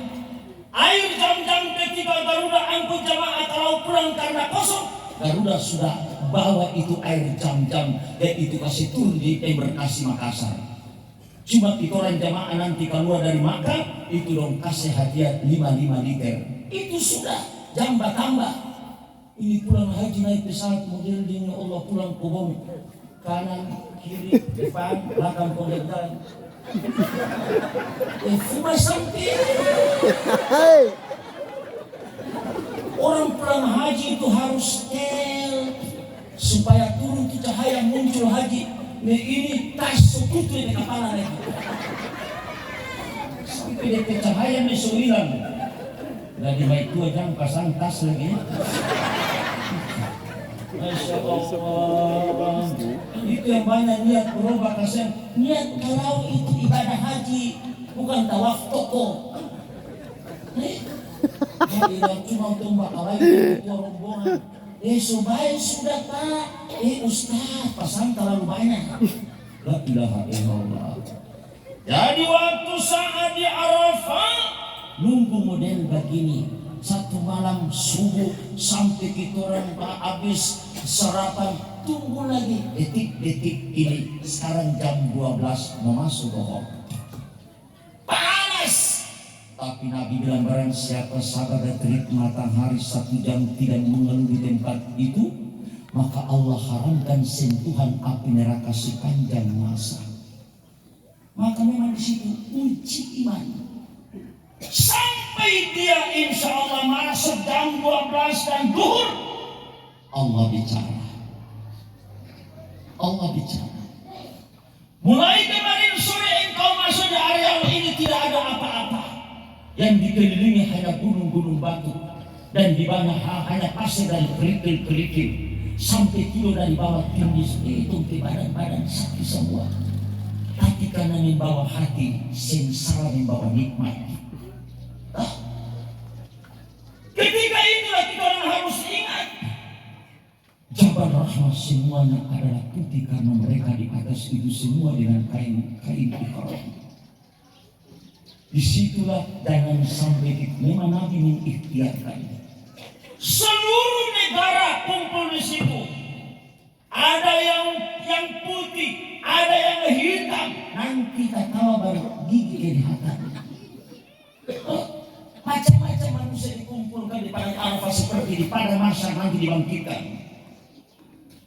Speaker 2: Air jam-jam ketika Garuda angkut jamaah kalau pulang karena kosong, Garuda sudah bawa itu air jam-jam dan itu kasih turun di Embarkasi Makassar. Cuma orang jamaah nanti keluar dari Makkah itu dong kasih hadiah 5 liter. Itu sudah tambah. Ini pulang haji naik pesawat model ini Allah pulang kubung kanan kiri depan belakang penggerak. Fuma sampai. Orang pulang haji itu harus supaya turun ke cahaya muncul haji. Nah ini tas sekutu di kepala lagi. Sampai dia cahaya mesok hilang. Dan di baik tua jangan pasang tas lagi. Masya Allah. Itu yang banyak niat berubah kasihan. Niat kalau itu ibadah haji, bukan tawaf toko. Jadi cuma untuk bakal lagi itu rombongan. Supaya sudah tak. Ustaz pasang terlalu banyak. La ilaha illallah. Jadi waktu saat di Arafah nunggu model begini. Satu malam subuh sampai kita orang habis sarapan, tunggu lagi detik-detik ini. Sekarang jam 12 mau masuk bohong. Panas. Tapi Nabi bilang barang siapa sabar dan terik matahari 1 jam tidak mengeluh di tempat itu, maka Allah haramkan sentuhan api neraka sepanjang masa. Maka memang di situ uji iman. Sampai dia insya Allah masuk jam 12 dan duhur, Allah bicara. Allah bicara. Mulai kemarin sore engkau masuk di area ini tidak ada apa-apa. Yang dikelilingi hanya gunung-gunung batu dan di bawah hanya pasir dan kerikil-kerikil. Sampai kilo dari bawah tinggi itu ke badan-badan sakit semua. Tapi karena membawa hati, sengsara membawa nikmat. Ketika itulah kita orang harus ingat Jabal Rahmah semuanya adalah putih karena mereka di atas itu semua dengan kain ihram. Disitulah jangan sampai memang Nabi mengikhtiarkan seluruh negara kumpul di situ. Ada yang putih, ada yang hitam. Nanti tak tahu baru gigi kelihatan. Macam-macam manusia dikumpulkan di padang Arafah seperti di padang mahsyar nanti dibangkitkan.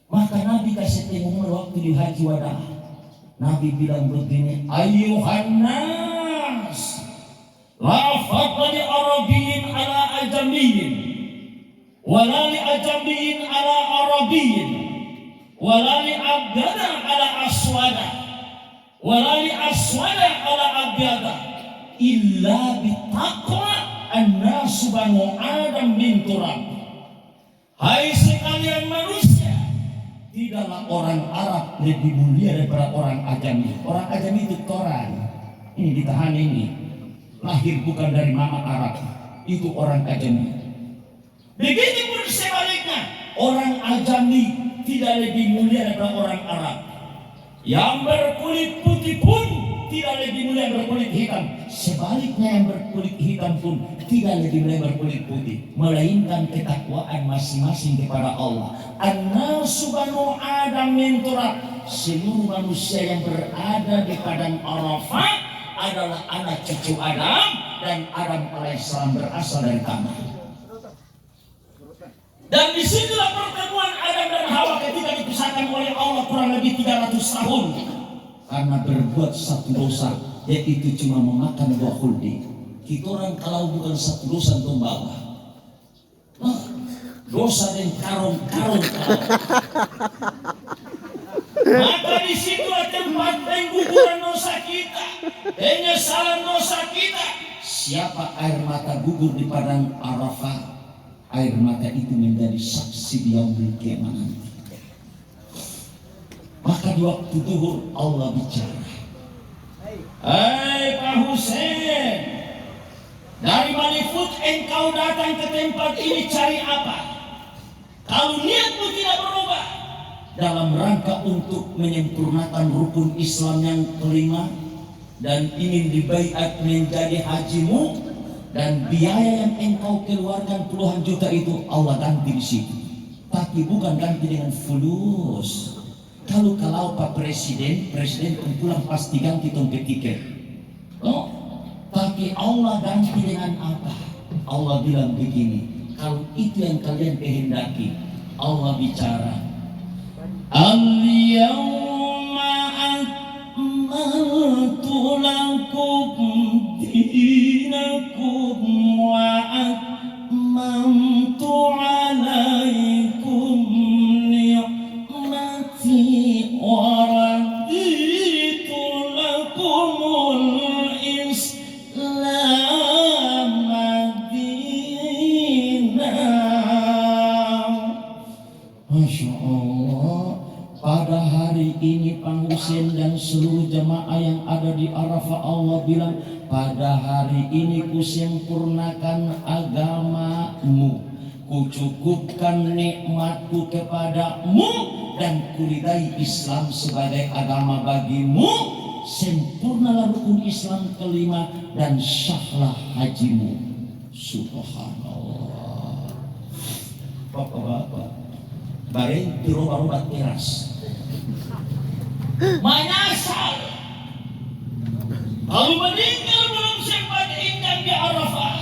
Speaker 2: Maka Nabi kasih pengumuman waktu di haji wada. Nabi bilang begini, Ayyuhan nas, la fadla li Arabiyyin ala ajamiyyin, wala li ajamiyyin ala Arabiyyin, wala li abdana ala aswada, wala li aswada ala abdada, illa bitaqwa an-nasu banu Adam min turab. Hai sekalian manusia, tidaklah orang Arab lebih mulia daripada orang Ajami. Orang Ajami itu toran. Ini ditahan ini. Lahir bukan dari mama Arab. Itu orang Ajami. Begitu pun sebaliknya. Orang Ajami tidak lebih mulia daripada orang Arab. Yang berkulit putih pun tidak lebih mulia berkulit hitam. Sebaliknya yang berkulit hitam pun tidak lebih mulia berkulit putih, melainkan ketakwaan masing-masing kepada Allah. An-nasu banu Adam min turab. Seluruh manusia yang berada di padang Arafah adalah anak cucu Adam, dan Adam alaihissalam berasal dari tanah. Dan disitulah pertemuan Adam dan Hawa ketika dipisahkan oleh Allah kurang lebih 300 tahun. Karena berbuat satu dosa, yaitu cuma memakan buah khuldi. Kita orang kalau bukan satu dosa untuk bawa. Dosa dan karung-karung. Maka di situlah tempat pengguguran dosa kita, penyesalan dosa kita. Siapa air mata gugur di padang Arafah, air mata itu menjadi saksi di yaumil kiamat nanti. Maka di waktu zuhur Allah bicara, hai Pak Hussein, dari Malifut engkau datang ke tempat ini cari apa? Kalau niatmu tidak berubah dalam rangka untuk menyempurnakan rukun Islam yang kelima dan ingin dibaiat menjadi hajimu, dan biaya yang engkau keluarkan puluhan juta itu Allah ganti di situ. Tapi bukan ganti dengan fulus. Kalau Pak presiden pulang pasti ganti tongkat tiket. Oh, tapi Allah ganti dengan apa? Allah bilang begini, kalau itu yang kalian kehendaki, Allah bicara, Al-yawma akmaltu lakum dinakum wa atmamtu alaikum ni'mati wa raditu lakumul Islam madinah. Masya Allah, pada hari ini Pak Hussein dan seluruh jemaah yang ada di Arafah, Allah bilang, pada hari ini kusempurnakan agamamu, kucukupkan nikmatku kepadamu, dan kuridai Islam sebagai agama bagimu. Sempurnalah rukun Islam kelima dan syahlah hajimu. Subhanallah. Bapak-bapak, bareng dirubah-rubah teras, menyasar. Kalau meninggal belum sempat ingat di Arafah,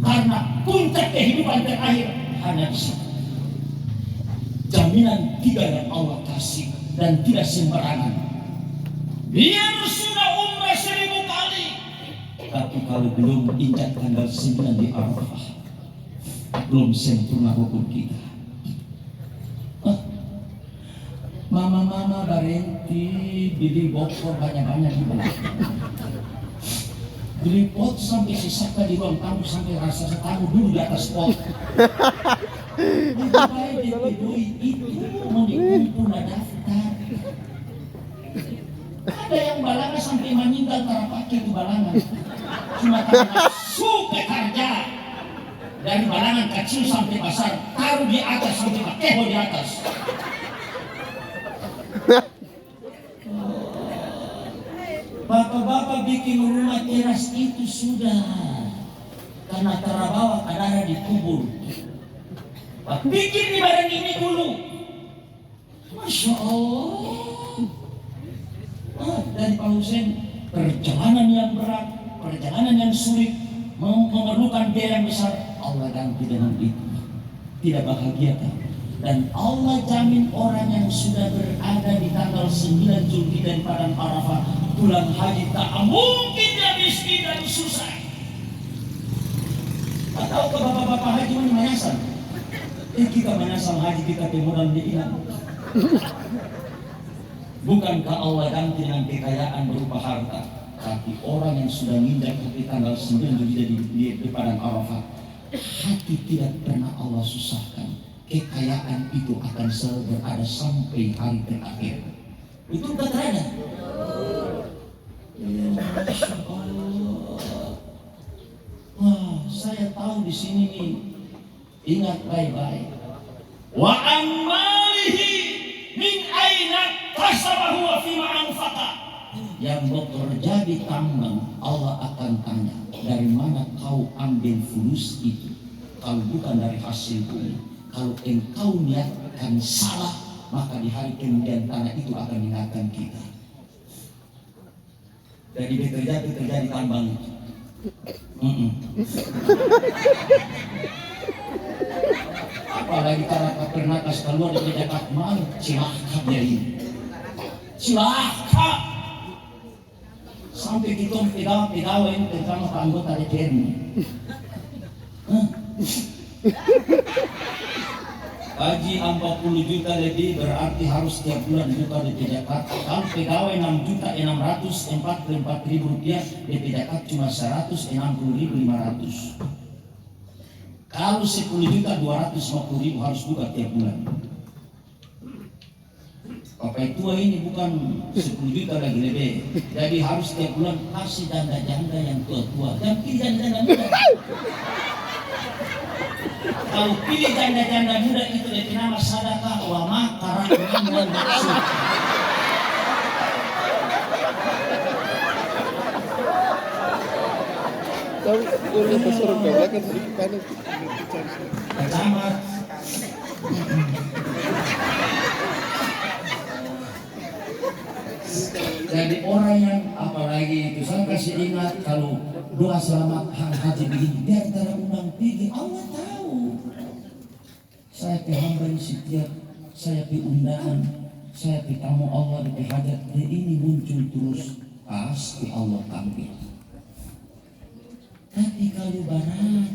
Speaker 2: karena puncak kehidupan terakhir hanya di situ. Jaminan tiga yang Allah kasih dan tidak sembarangan. Biar sudah umrah 1000 kali, tapi kalau belum injak tanggal 9 di Arafah, belum sempurna rukun kita. Mama-mama barenti beli bokor banyak-banyak di belakang. Beli pot sampai sisaka di ruang tamu, sampai rasa tamu dulu di atas pot. Bapak itu mau dikumpul daftar. Ada yang balanga sampai meninggal karena pakai itu balanga. Cuma karena suka kerja. Dari balangan kecil sampai besar, taruh di atas sampai pakai di atas. Bapak-bapak bikin rumah teras itu sudah karena terabawa kadang dikubur. Bikin di badan ini dulu. Masya Allah. Dan Pak Hussein, perjalanan yang berat, perjalanan yang sulit, memerlukan biaya yang besar, Allah ganti dengan itu. Tidak bahagia kan? Dan Allah jamin orang yang sudah berada di tanggal 9 Zulhijjah di padang Arafah bulan haji tak mungkin dia miskin dan susah. Atau ke bapak-bapak haji ini menyasar. Kita menyasar haji kita kemudian diilang. Bukankah Allah ganti dengan kekayaan berupa harta? Tapi orang yang sudah menginjak di tanggal 9 Zulhijjah di padang Arafah, hati tidak pernah Allah susahkan. Kekayaan itu akan selalu berada sampai hari terakhir. Itu berada. Ya, Masya Allah. Wah, saya tahu di sini nih. Ingat baik-baik. Wa amalihi min aina kasabahu wa fima anfaqa. Yang bekerja di tambang, Allah akan tanya, dari mana kau ambil fulus itu? Kalau bukan dari hasil bumi. Kalau engkau niatkan salah, maka di hari kemudian tanah itu akan mengingatkan kita. Jadi bekerja di tambang itu. Apalagi para peternakas keluar dari Jakarta mal, cilaka dia ini. Cilaka. Sampai kita pegawai ini terutama anggota DPR ini. Gaji 40 juta lebih berarti harus setiap bulan buka DP Jakarta. Kalau pegawai 6.644.000 rupiah, DP Jakarta cuma 160.500. Kalau 10 juta 250.000 harus buka tiap bulan. Bapak tua ini bukan 10 juta lagi lebih. Jadi harus tiap bulan kasih janda-janda yang tua-tua. Dan pilih janda-janda muda. Kalau pilih janda-janda muda itu dari nama sadaqah wa makarakman dan maksud.
Speaker 1: Tahu kalau ke surga belakang sedikit kanan.
Speaker 2: Pertama, jadi orang yang apalagi itu saya kasih ingat kalau doa selamat haji begini biar cara undang pergi Allah tahu. Saya ke hamba setiap saya ke undangan, saya ke tamu Allah di hajat ini muncul terus pasti Allah ambil. Tapi kalau barat,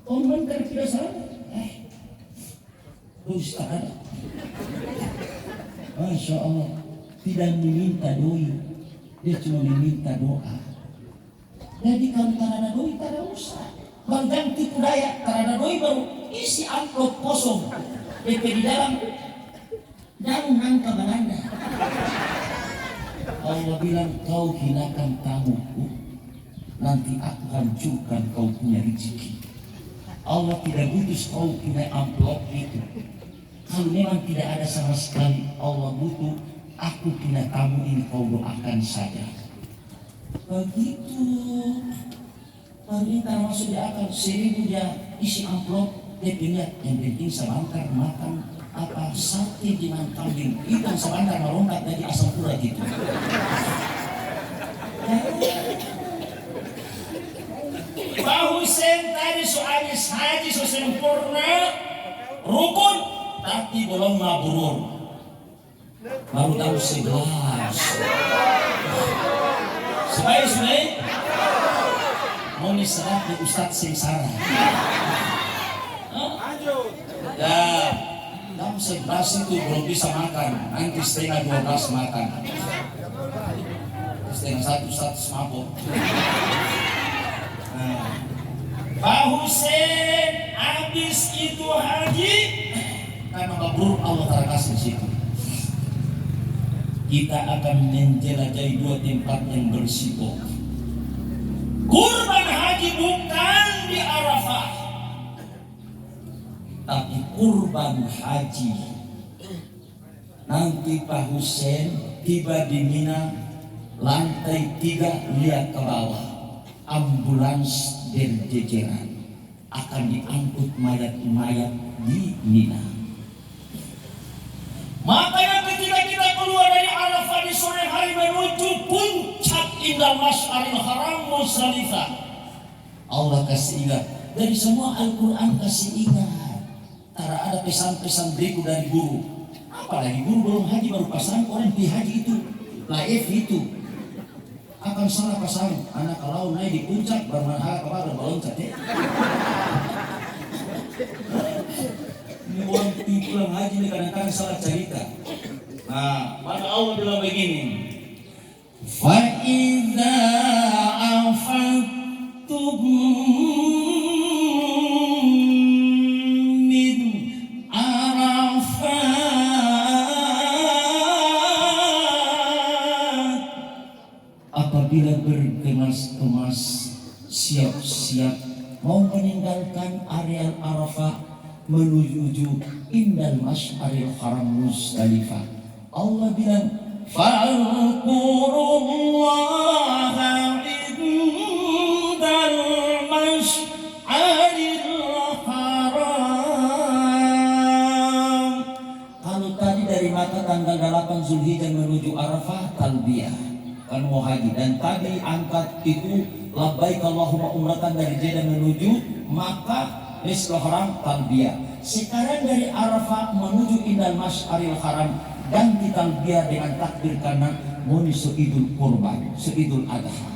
Speaker 2: orang kan tidak salah. Ustaz, Masya Allah, tidak meminta doi, dia cuma meminta doa. Jadi kalau tak ada doi, tak ada usah. Bang ganti budaya, tak ada doi baru isi amplop kosong. DP di dalam, jangan angka Belanda. Allah bilang kau hinakan tamuku, nanti aku hancurkan kau punya rezeki. Allah tidak butuh kau punya amplop itu. Kalau memang tidak ada sama sekali, Allah butuh aku punya tamu ini kau doakan saja. Begitu. Permintaan masuk di akal 1.000 dia isi amplop. Dia punya yang penting sebentar makan apa sate dengan kambing ikan sebentar melompat dari asam urat gitu. Pak Hussein tadi soalnya haji sempurna rukun tapi belum mabrur. Baru tahu 11. Sebaik mau diserah di Ustadz Sengsara. Ya, jam 11 itu belum bisa makan, nanti setengah 12 makan. Setengah 1 mabuk. Pak Hussein habis itu haji karena mabrur Allah terkasih di situ. Kita akan menjelajahi 2 tempat yang berisiko. Kurban haji bukan di Arafah, tapi kurban haji. Nanti Pak Hussein tiba di Mina, lantai 3 lihat ke bawah, ambulans berjejeran akan diangkut mayat-mayat di Mina. Makanya ketika kita keluar dari Arafah di sore hari menuju puncak indah Masy'aril Haram Musdalifah, Allah kasih ingat. Dari semua Al-Quran kasih ingat. Tara ada pesan-pesan berikut dari guru. Apalagi guru belum haji baru pasang, orang pergi haji itu laif itu akan salah pasang. Anak kalau naik di puncak bermanfaat kepada meloncat ya. Ini orang pulang haji ini kadang-kadang salah cerita. Nah, maka Allah bilang begini. Fa'idha afattum min Arafat, apabila berkemas-kemas siap-siap mau meninggalkan area Arafah menuju indal masy'aril haram Muzdalifah, Allah bilang fa'alqurullaha indal masy'aril haram. Kalau tadi dari mata tanggal 8 Zulhijjah menuju Arafah talbiyah kan mau haji, dan tadi angkat itu labbaik Allahumma umratan dari Jeddah menuju Makkah Masjidil Haram talbiyah. Sekarang dari Arafah menuju indal masy'aril haram dan ditalbiyah dengan takbir karena muni seidul kurban, seidul adha.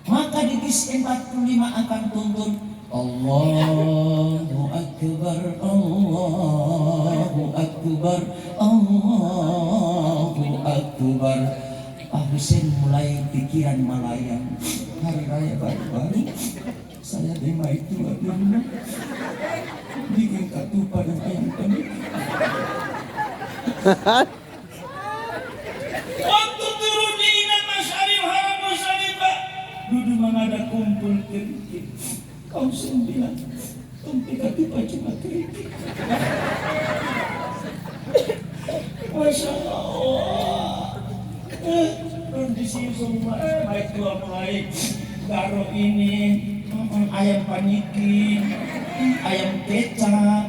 Speaker 2: Maka di bis 45 akan tuntun Allahu Akbar, Allahu Akbar, Allahu Akbar. Pak Hussein mulai pikiran melayang. Hari raya baru-baru saya terima itu dulu bikin ketupat dan ayam penyet. Waktu turun di Indal Masy'aril Haram Muzdalifah, duduk mengada kumpul kerikil. Kau sembilan, tumpi ketupat cuma kerikil. Masya Allah. Kondisi semua baik dua mulai garo ini, ayam paniki, ayam kecap.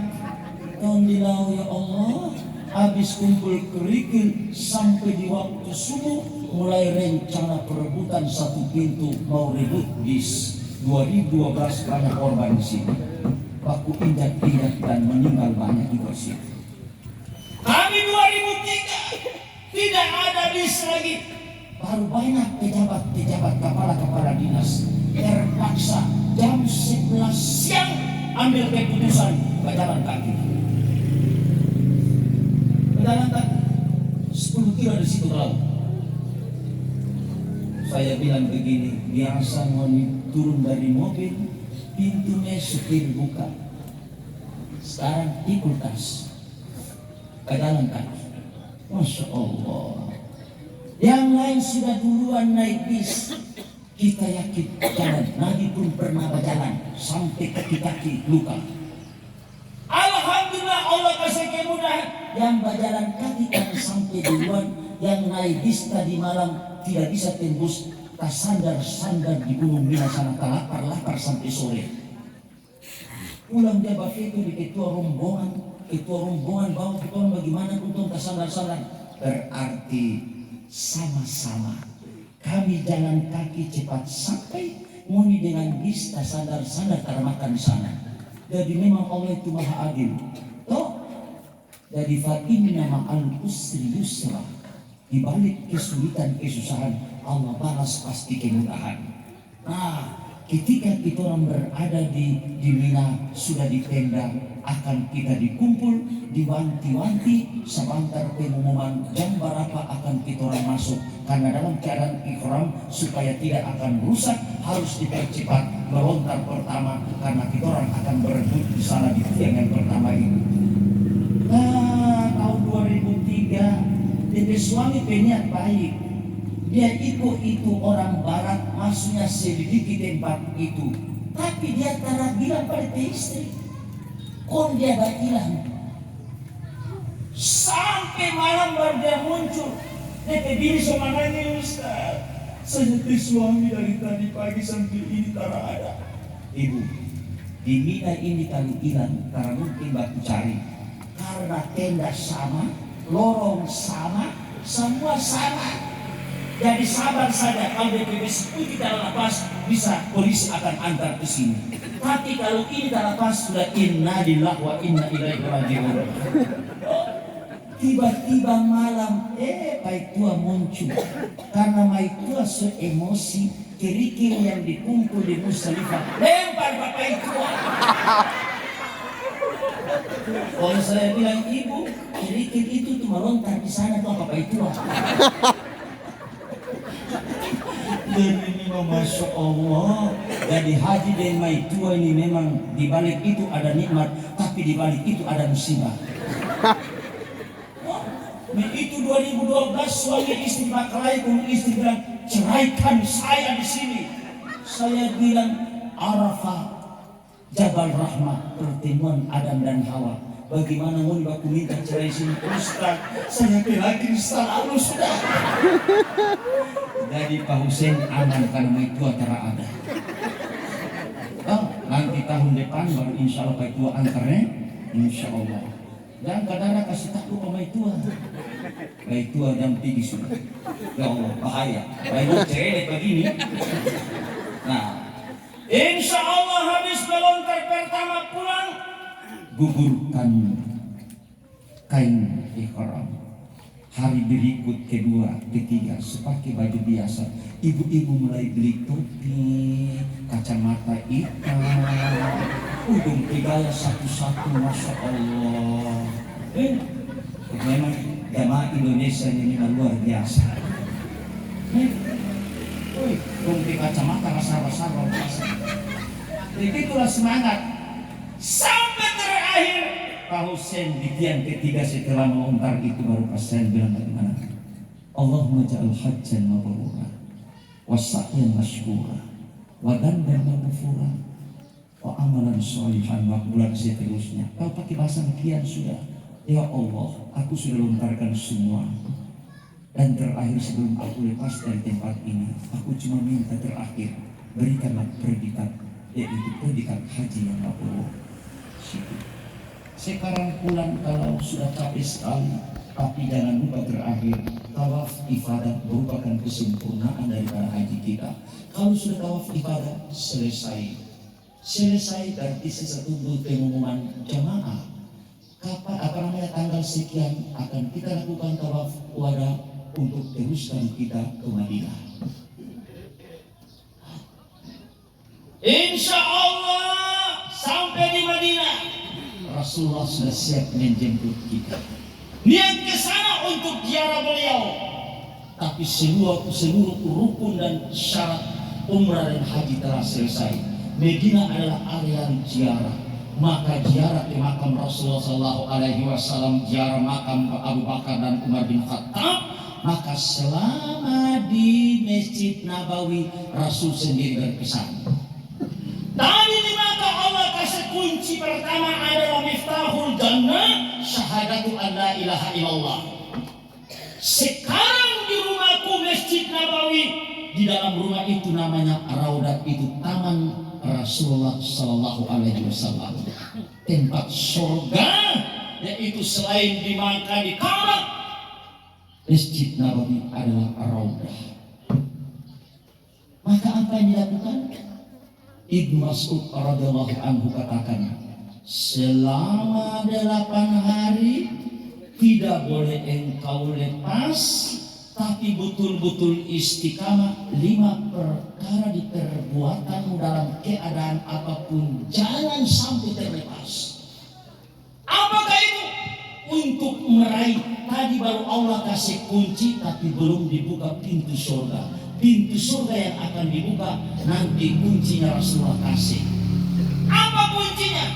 Speaker 2: Alhamdulillah ya Allah, habis kumpul kerikil sampai di waktu subuh mulai rencana perebutan satu pintu mau rebut bis 2012 banyak korban di sini. Baku injak-injak dan meninggal banyak di sini. Kami 2003 tidak ada bis lagi. Baru banyak pejabat-pejabat kepala-kepala dinas terpaksa jam 11 siang ambil keputusan berjalan kaki. Berjalan kaki 10 kilo dari situ laut. Saya bilang begini, biasa mau turun dari mobil, pintunya supir buka. Sekarang ikut tas, berjalan kaki. Masya Allah. Yang lain sudah duluan naik bis. Kita yakin jalan. Nabi pun pernah berjalan sampai kaki-kaki luka. Alhamdulillah Allah kasih kemudahan. Yang berjalan kaki kan sampai duluan. Yang naik bis tadi malam tidak bisa tembus. Sandar-sandar di Gunung Mina sana. Lapar sampai sore. Pulang dia itu di ketua rombongan. Ketua rombongan bawa kita bagaimana untung sandar-sandar. Berarti sama-sama kami jalan kaki cepat sampai muni dengan bis sandar-sandar karena makan di sana. Jadi memang Allah itu maha adil. Toh dari fatimina ma'al usri yusra, di balik kesulitan kesusahan Allah balas pasti kemudahan. Nah, ketika kita orang berada di Mina sudah di tenda, akan kita dikumpul, diwanti-wanti sebentar pengumuman jam berapa akan kita orang masuk. Karena dalam keadaan ihram supaya tidak akan rusak harus dipercepat melontar pertama karena kita orang akan berebut di sana di tiang yang pertama itu. Tahun 2003 DP suami peniat baik. Dia itu orang barat maksudnya selidiki tempat itu. Tapi dia tak bilang pada istri. Kon dia dah hilang. Sampai malam baru dia muncul. Dia bini sama nangis, Ustaz. Saya suami dari tadi pagi sampai ini tak ada. Ibu, di Mina ini kali hilang karena mungkin batu cari. Karena tenda sama, lorong sama, semua sama. Jadi sabar saja, kalau DPP 10 kita lepas, bisa polisi akan antar ke sini. Tapi kalau ini tak lepas, sudah inna lillahi wa inna ilaihi raji'un. Tiba-tiba malam, Paitua muncul. Karena Paitua emosi, kerikil yang dikumpul di Musdalifah, lempar ke Paitua. Kalau saya bilang, ibu, kerikil itu tuh melontar di sana tuh apa Paitua. Dan ini Masya Allah. Jadi haji dan Maitua ini memang dibalik itu ada nikmat, tapi dibalik itu ada musibah. Itu 2012 suami istri berkelahi, istri bilang ceraikan saya di sini. Saya bilang Arafah, Jabal Rahmah, pertemuan Adam dan Hawa. Bagaimana mau aku minta cerai sini? Ustaz, saya lagi selalu sudah. Jadi Pak Hussein aman karena Maitua tidak ada. Nanti tahun depan baru insya Allah Maitua antarnya, insya Allah. Dan kadang kasih takut ke Maitua. Maitua jam 3 sudah. Ya Allah, bahaya. Maitua cerewet begini. Nah, insya Allah habis melontar pertama pulang, gugurkan kain ihram. Hari berikut kedua, ketiga, sepakai baju biasa. Ibu-ibu mulai beli topi, kacamata hitam, udung tiganya satu-satu, Masya Allah. Memang jamaah Indonesia ini luar biasa. Udung kacamata rasa-rasa luar biasa. Begitulah semangat. Sampai terakhir Pak Hussein di tiang ketiga setelah melontar itu baru Pak Hussein bilang bagaimana? Allahumma ja'al hajjan mabrura wa sa'yan mashkura wa dhanban maghfura wa amalan sholihan maqbulan seterusnya. Kalau pakai bahasa sekian sudah. Ya Allah, aku sudah lontarkan semua. Dan terakhir sebelum aku lepas dari tempat ini, aku cuma minta terakhir berikanlah predikat, yaitu predikat haji yang mabrur. Sekarang pulang kalau sudah capek sekali, tapi jangan lupa terakhir tawaf ifadah merupakan kesempurnaan daripada haji kita. Kalau sudah tawaf ifadah selesai berarti sisa tunggu pengumuman jamaah. Kapan tanggal sekian akan kita lakukan tawaf wada untuk teruskan kita ke Madinah. Insya Allah sampai di Madinah Rasulullah sudah siap menjemput kita. Niat ke sana untuk ziarah beliau. Tapi seluruh rukun dan syarat umrah dan haji telah selesai. Madinah adalah area ziarah. Maka ziarah ke makam Rasulullah SAW, ziarah makam Abu Bakar dan Umar bin Khattab. Maka selama di Masjid Nabawi Rasul sendiri berkesan. Tadi di mata Allah kasih kunci pertama adalah miftahul jannah, syahadatu an la ilaha illallah. Sekarang di rumahku Masjid Nabawi, di dalam rumah itu namanya Raudat, itu taman Rasulullah Sallallahu Alaihi Wasallam, tempat surga, yaitu selain di Makkah di Ka'bah, Masjid Nabawi adalah Raudah. Maka apa yang dilakukan? Ibnu Mas'ud radhiyallahu anhu katakan, selama 8 hari tidak boleh engkau lepas, tapi betul-betul istiqamah 5 perkara di perbuatanmu dalam keadaan apapun, jangan sampai terlepas. Apakah itu? Untuk meraih, tadi baru Allah kasih kunci, tapi belum dibuka pintu surga. Pintu surga yang akan dibuka nanti kuncinya Rasulullah kasih. Apa kuncinya?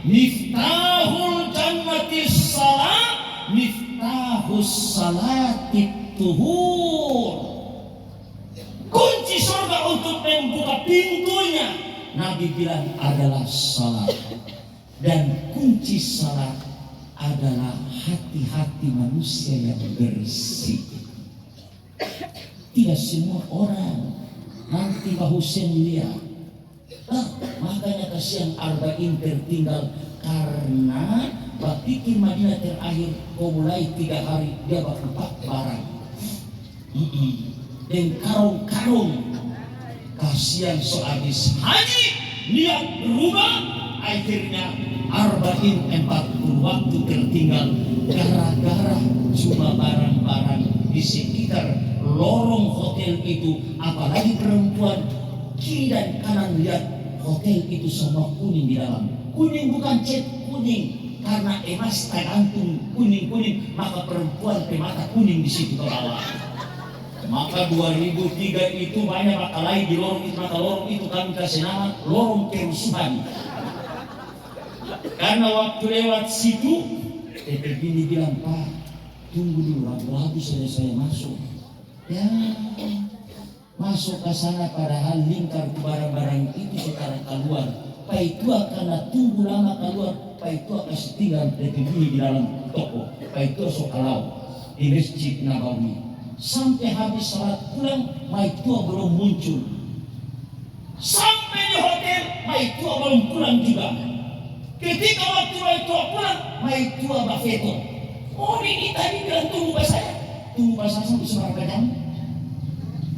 Speaker 2: Miftahul jannatis salat, miftahus salatit tuhur. Kunci surga untuk membuka pintunya, Nabi bilang adalah salat. Dan kunci salat adalah hati-hati manusia yang bersih. Tidak semua orang nanti Pak Hussein lihat. Makanya kasihan Arba'in tertinggal karena pikir Madinah terakhir kau mulai 3 hari dia bakal barang. dan karung-karung. Kasihan sehabis haji niat berubah, akhirnya arba'in 40 waktu tertinggal gara-gara cuma barang-barang di sekitar lorong hotel itu. Apalagi perempuan, kiri dan kanan lihat hotel itu semua kuning di dalam. Kuning bukan cat kuning, karena emas tergantung kuning-kuning, maka perempuan mata kuning di situ ke bawah. Maka 2003 itu banyak maka lain di lorong itu, maka lorong itu kami kasih nama lorong kerusuhan. Karena waktu lewat situ, Bini bilang, Pak, tunggu dulu, lagu-lagu saya masuk. Ya, masuk ke sana padahal lingkar barang-barang itu sekarang keluar. Pak itu akan tunggu lama keluar, Pak itu akan tinggal Bini di dalam toko. Pak itu sokalau di Masjid Nabawi. Sampai habis salat pulang, Maitua belum muncul. Sampai di hotel, Maitua belum pulang juga. Ketika waktu Maitua pulang, Maitua bafeto. Oh ini tadi bilang tunggu pas saya. Tunggu pas saya sampai seberapa jam?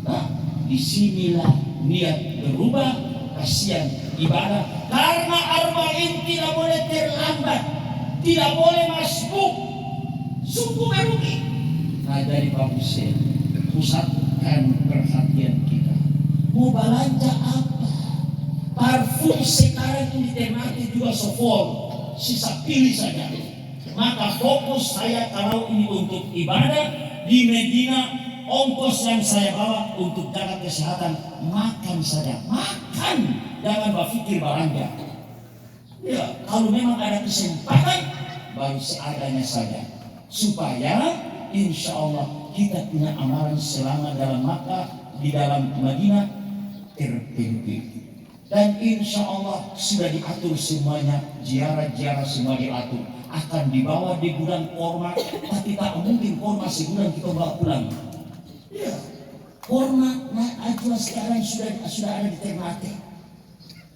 Speaker 2: Nah, disinilah niat berubah, kasihan ibadah. Karena arba'in tidak boleh terlambat, tidak boleh masbuk. Sungguh merugi. Nah dari Pak Hussein, pusatkan perhatian kita. Mau belanja apa? Parfum sekarang ini tematik juga sofol, sisa pilih saja. Maka fokus saya kalau ini untuk ibadah di Medina, ongkos yang saya bawa untuk jaga kesehatan, makan saja, makan, jangan berpikir belanja. Ya, kalau memang ada kesempatan, baru seadanya saja, supaya insya Allah kita punya amalan selama dalam Makkah, di dalam Madinah terpimpin. Dan insya Allah sudah diatur semuanya, ziarah-ziarah semua diatur. Akan dibawa di gudang korma, tapi tak mungkin korma segudang kita bawa pulang. Ya, korma ajwa sekarang sudah ada di Ternate.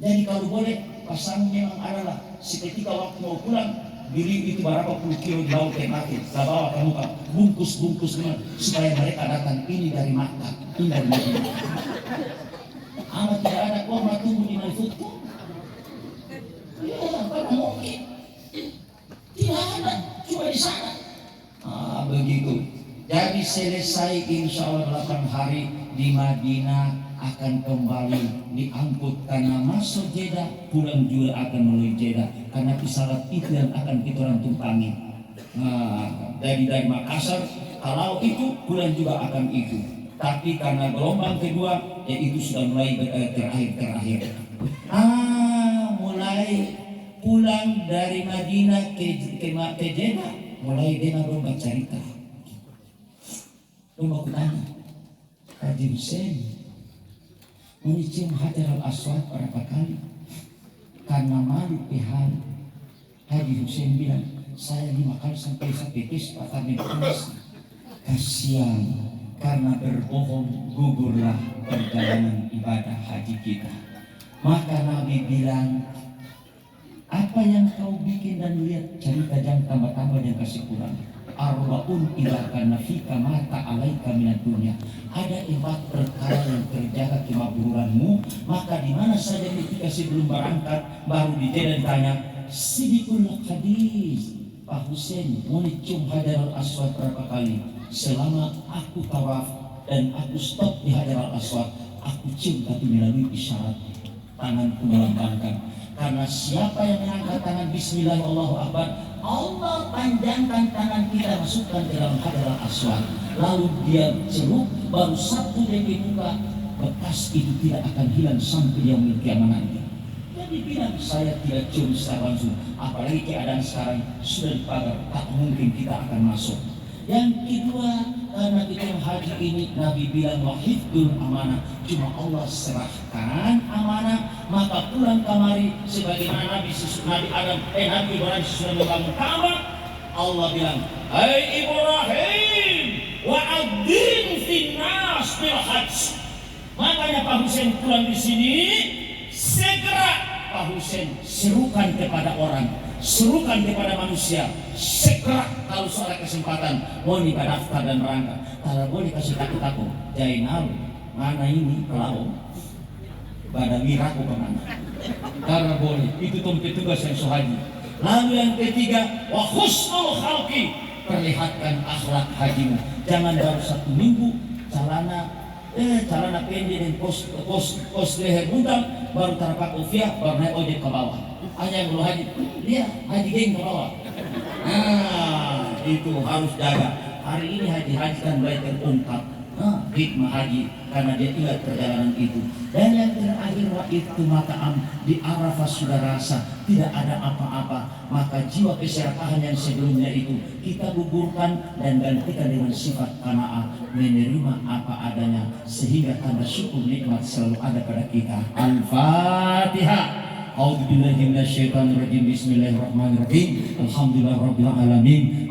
Speaker 2: Jadi kalau boleh pasang memang adalah seketika waktu mau pulang, beli itu berapa puluh kilo di laut Ternate, kita bawa ke muka, bungkus-bungkus dengan supaya mereka datang ini dari Makkah, ini dari Madinah. Amat tidak ada korma tumbuh di Malifutku. Ya, karena mungkin tidak ada, cuma di sana. Begitu. Jadi selesai insya Allah 8 hari di Madinah, akan kembali diangkut karena masuk Jeddah, pulang juga akan melalui Jeddah karena pesawat itu yang akan kita orang tumpangi. Dari Makassar, kalau itu pulang juga akan itu. Tapi karena gelombang kedua, itu sudah mulai terakhir. Mulai pulang dari Madinah ke Jeddah, mulai dia berubah cerita. Mau tanya, Haji Hussein mencium Hajar al-Aswad berapa kali? Karena malu pihak, Haji Hussein bilang, saya 5 kali sampai pipis patah nafas. Kasihan, karena berbohong gugurlah perjalanan ibadah haji kita. Maka Nabi bilang, apa yang kau bikin dan lihat, cerita jangan tambah-tambah yang kasih kurang. Arba'un idza kana fika mata alaika minad dunya. Ada 4 perkara yang terjaga kemabruranmu, maka di mana saja ketika sebelum berangkat baru di Jeddah ditanya, Sidikul hadis, Pak Hussein mau cium Hajar al-Aswad berapa kali? Selama aku tawaf dan aku stop di Hajar al-Aswad, aku cium tapi melalui isyarat tanganku melambangkan. Karena siapa yang mengangkat tangan Bismillah Allahu Akbar, Allah panjangkan tangan kita masukkan ke dalam Hajar al-Aswad. Lalu dia celuk, baru satu dari muka, bekas itu tidak akan hilang sampai yaumil kiamat nanti. Jadi bilang saya tidak cium secara langsung, apalagi keadaan sekarang sudah dipagar, tak mungkin kita akan masuk. Yang kedua, karena kita haji ini Nabi bilang wahidul amanah, cuma Allah serahkan amanah, maka pulang kamari sebagaimana Nabi Adam, Nabi Ibrahim sudah membangun Ka'bah. Allah bilang, hai Ibrahim, wa'adzin finnas bil hajj. Makanya Pak Hussein pulang di sini, segera Pak Hussein serukan kepada orang, serukan kepada manusia segera kalau soal kesempatan mau nikah daftar dan berangkat. Kalau boleh kasih takut Jainal mana ini pelaut pada miraku kemana, karena boleh itu tugas yang sohaji. Lalu yang ketiga, wa husnul khalqi, perlihatkan akhlak hajimu. Jangan baru 1 minggu celana pendek dan kos leher buntal, baru terpakai ufiah, baru naik ojek ke bawah. Hanya yang belum haji, dia haji geng ke bawah. Nah, itu harus jaga. Hari ini haji kan mulai terungkap hikmah haji karena dia ingat perjalanan itu. Dan yang terakhir, wa itu maka di Arafah sudah rasa tidak ada apa-apa, maka jiwa keserakahan yang sebelumnya itu kita gugurkan dan gantikan dengan sifat qanaah, menerima apa adanya sehingga tanda syukur nikmat selalu ada pada kita. Al-Fatihah. A'udzubillahi minasyaitonirrajim. Bismillahirrahmanirrahim. Alhamdulillahirabbil alamin.